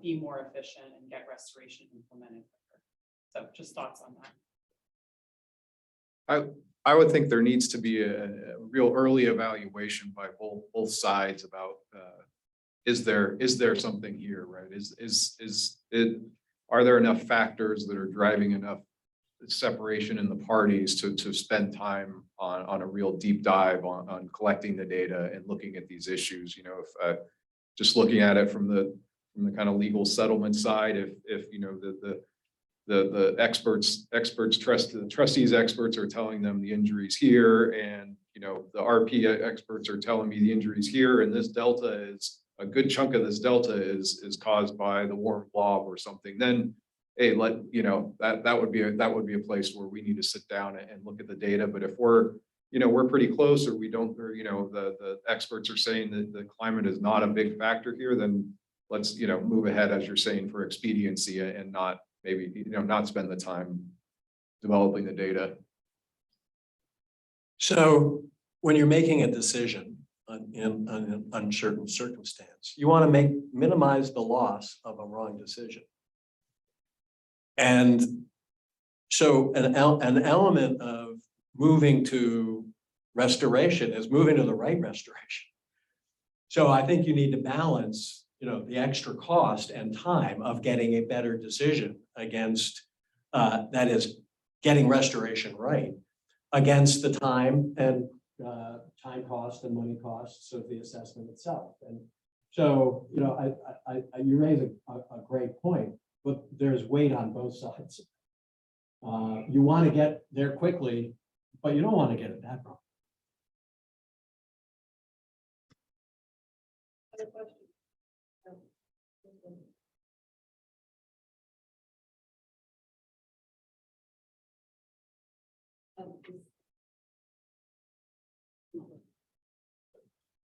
be more efficient and get restoration implemented quicker? So just thoughts on that. I would think there needs to be a real early evaluation by both sides about is there something here, right? Are there enough factors that are driving enough separation in the parties to spend time on a real deep dive on collecting the data and looking at these issues. You know, if just looking at it from the kind of legal settlement side, if you know the trustees experts are telling them the injuries here, and you know the RP experts are telling me the injuries here, and this delta is a good chunk of this delta is caused by the warm blob or something, then hey, that would be a place where we need to sit down and look at the data. But if we're pretty close, or we don't, or the experts are saying that the climate is not a big factor here, then let's move ahead, as you're saying, for expediency, and not maybe not spend the time developing the data. So when you're making a decision in an uncertain circumstance, you want to minimize the loss of a wrong decision. And so an element of moving to restoration is moving to the right restoration. So I think you need to balance, the extra cost and time of getting a better decision against, that is, getting restoration right, against the time and time cost and money costs of the assessment itself. And so, you raise a great point, but there's weight on both sides. You want to get there quickly, but you don't want to get it that wrong. Other questions?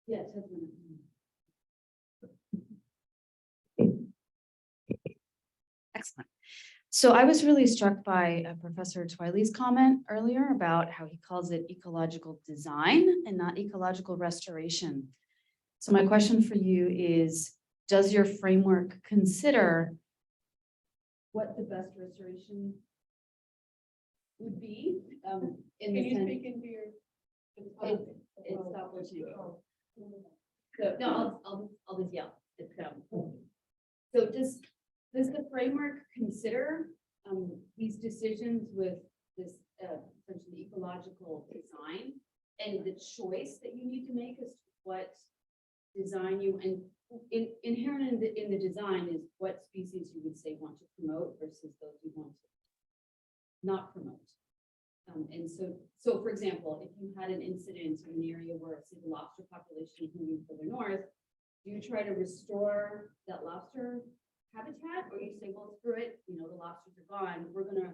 Yes. Excellent. So I was really struck by Professor Twiley's comment earlier about how he calls it ecological design and not ecological restoration. So my question for you is, does your framework consider what the best restoration would be? In the sense, into your? it stopped listening. So no, I'll just yell. So does the framework consider these decisions with this essentially ecological design and the choice that you need to make as to what design you, and inherent in the design is what species you would say want to promote versus those you want to not promote? And so for example, if you had an incident in an area where say the lobster population is moving further north, do you try to restore that lobster habitat, or you say, well, screw it, the lobsters are gone, we're going to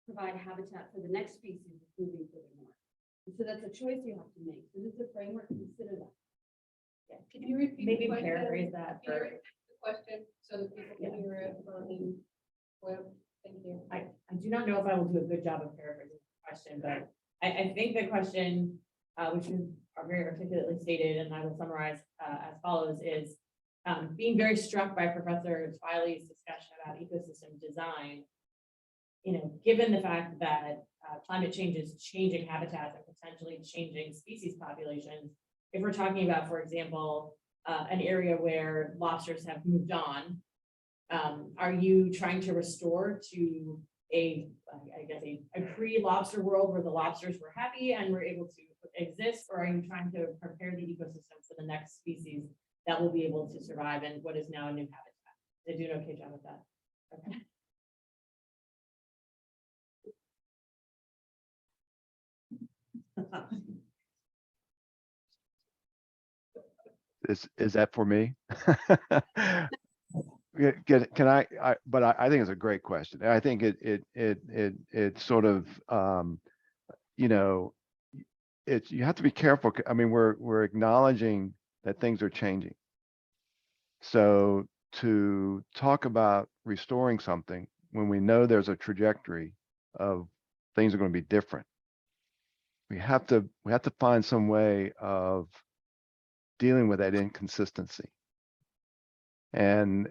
provide habitat for the next species that's moving further north? And so that's a choice you have to make. So does the framework consider that? Yeah. Can you repeat? Maybe the question? paraphrase that. Can you repeat the question so that people can hear it on the web? Thank you. I do not know if I will do a good job of paraphrasing the question, but I think the question, which is very articulately stated, and I will summarize as follows, is being very struck by Professor Twiley's discussion about ecosystem design. Given the fact that climate change is changing habitats and potentially changing species populations, if we're talking about, for example, an area where lobsters have moved on, are you trying to restore to a pre-lobster world where the lobsters were happy and were able to exist, or are you trying to prepare the ecosystem for the next species that will be able to survive in what is now a new habitat? Did I do an okay job with that? Okay. Is that for me? Can but I think it's a great question. I think it sort of, you have to be careful. I mean, we're acknowledging that things are changing. So to talk about restoring something when we know there's a trajectory of things are going to be different, we have to find some way of dealing with that inconsistency. And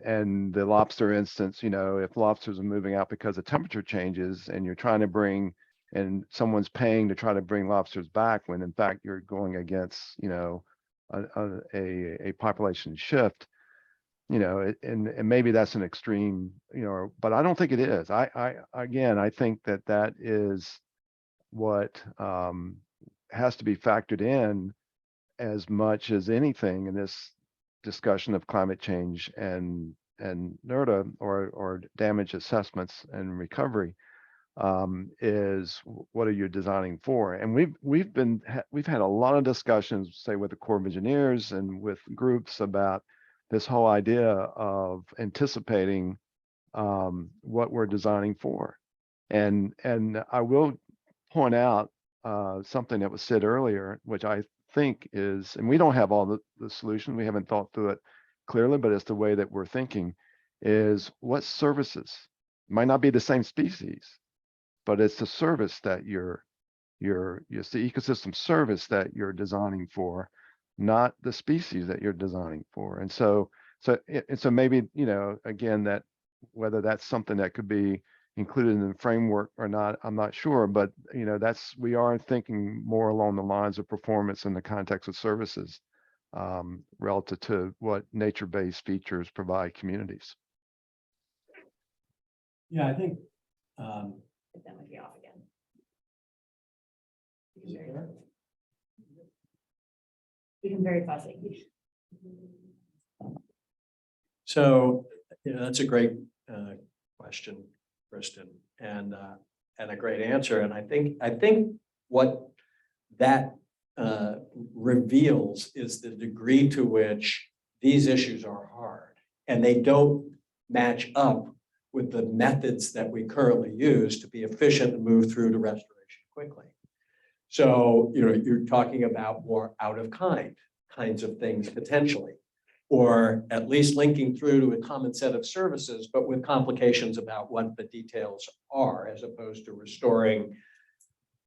the lobster instance, if lobsters are moving out because the temperature changes and you're trying to bring, and someone's paying to try to bring lobsters back, when in fact you're going against, a population shift, and maybe that's an extreme, but I don't think it is. Again, I think that is what has to be factored in as much as anything in this discussion of climate change and NRDA or damage assessments and recovery, is what are you designing for? And we've had a lot of discussions, say with the Corps of Engineers and with groups about this whole idea of anticipating what we're designing for. And I will point out something that was said earlier, which I think is, and we don't have all the solution, we haven't thought through it clearly, but it's the way that we're thinking, is what services might not be the same species, but it's the service that it's the ecosystem service that you're designing for, not the species that you're designing for. And so maybe, again, that whether that's something that could be included in the framework or not, I'm not sure, but we are thinking more along the lines of performance in the context of services, relative to what nature-based features provide communities. Yeah, I think, That might be off again. Become very fuzzy. so, that's a great question, Kristen, and a great answer. And I think what that reveals is the degree to which these issues are hard, and they don't match up with the methods that we currently use to be efficient and move through to restoration quickly. So, you're talking about more out of kinds of things potentially, or at least linking through to a common set of services, but with complications about what the details are, as opposed to restoring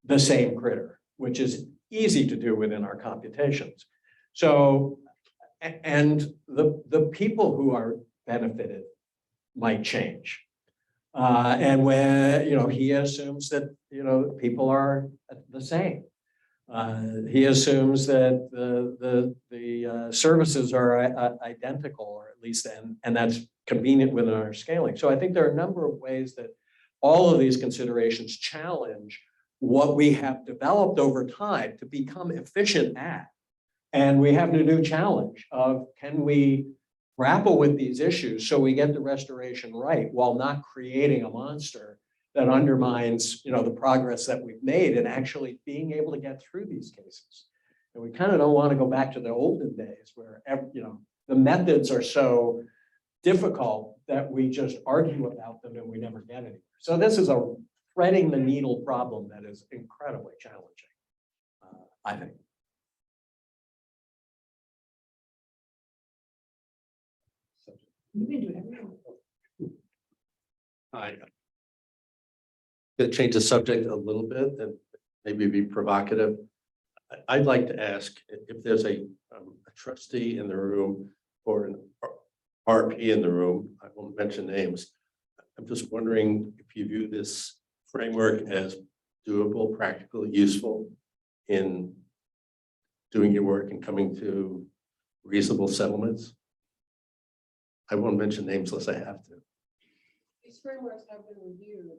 the same critter, which is easy to do within our computations. So, and the people who are benefited might change. And when, he assumes that, people are the same. He assumes that the services are identical, or at least, and that's convenient within our scaling. So I think there are a number of ways that all of these considerations challenge what we have developed over time to become efficient at. And we have a new challenge of, can we grapple with these issues so we get the restoration right while not creating a monster that undermines, the progress that we've made and actually being able to get through these cases. And we kind of don't want to go back to the olden days where, the methods are so difficult that we just argue about them and we never get anywhere. So this is a threading the needle problem that is incredibly challenging, I think. You can do everything. I'm going to change the subject a little bit and maybe be provocative. I'd like to ask if there's a trustee in the room or an RP in the room. I won't mention names. I'm just wondering if you view this framework as doable, practical, useful in doing your work and coming to reasonable settlements. I won't mention names unless I have to. These frameworks have been reviewed,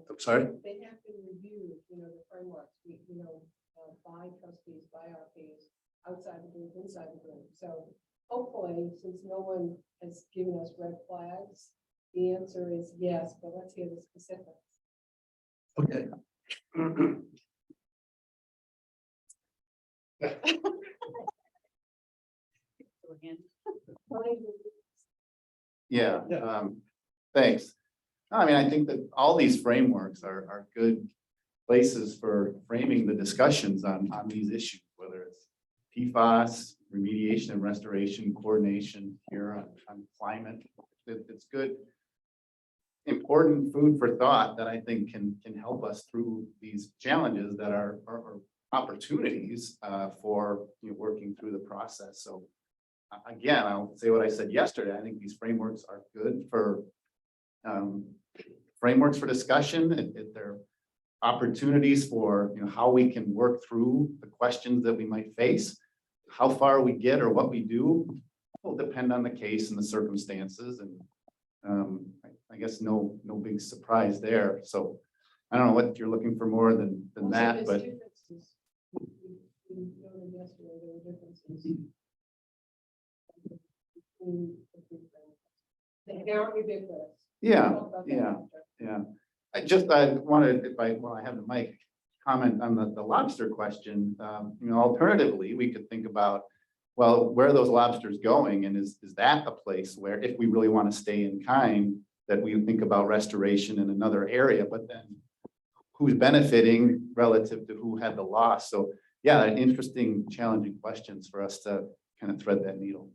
I'm sorry? they have been reviewed, the frameworks, by trustees, by RPs, outside the group, inside the group. So hopefully, since no one has given us red flags, the answer is yes, but let's hear the specifics. Okay. Yeah, thanks. I mean, I think that all these frameworks are good places for framing the discussions on these issues, whether it's PFAS, remediation and restoration, coordination here on climate. It's good, important food for thought that I think can help us through these challenges that are opportunities for working through the process. So again, I'll say what I said yesterday. I think these frameworks are good for frameworks for discussion. They're opportunities for how we can work through the questions that we might face. How far we get or what we do will depend on the case and the circumstances and I guess no big surprise there. So I don't know what you're looking for more than that, but They aren't ubiquitous. yeah, yeah. I wanted, while I have the mic, comment on the lobster question. Alternatively, we could think about, well, where are those lobsters going? And is that a place where, if we really want to stay in kind, that we think about restoration in another area, but then who's benefiting relative to who had the loss? So yeah, interesting, challenging questions for us to kind of thread that needle.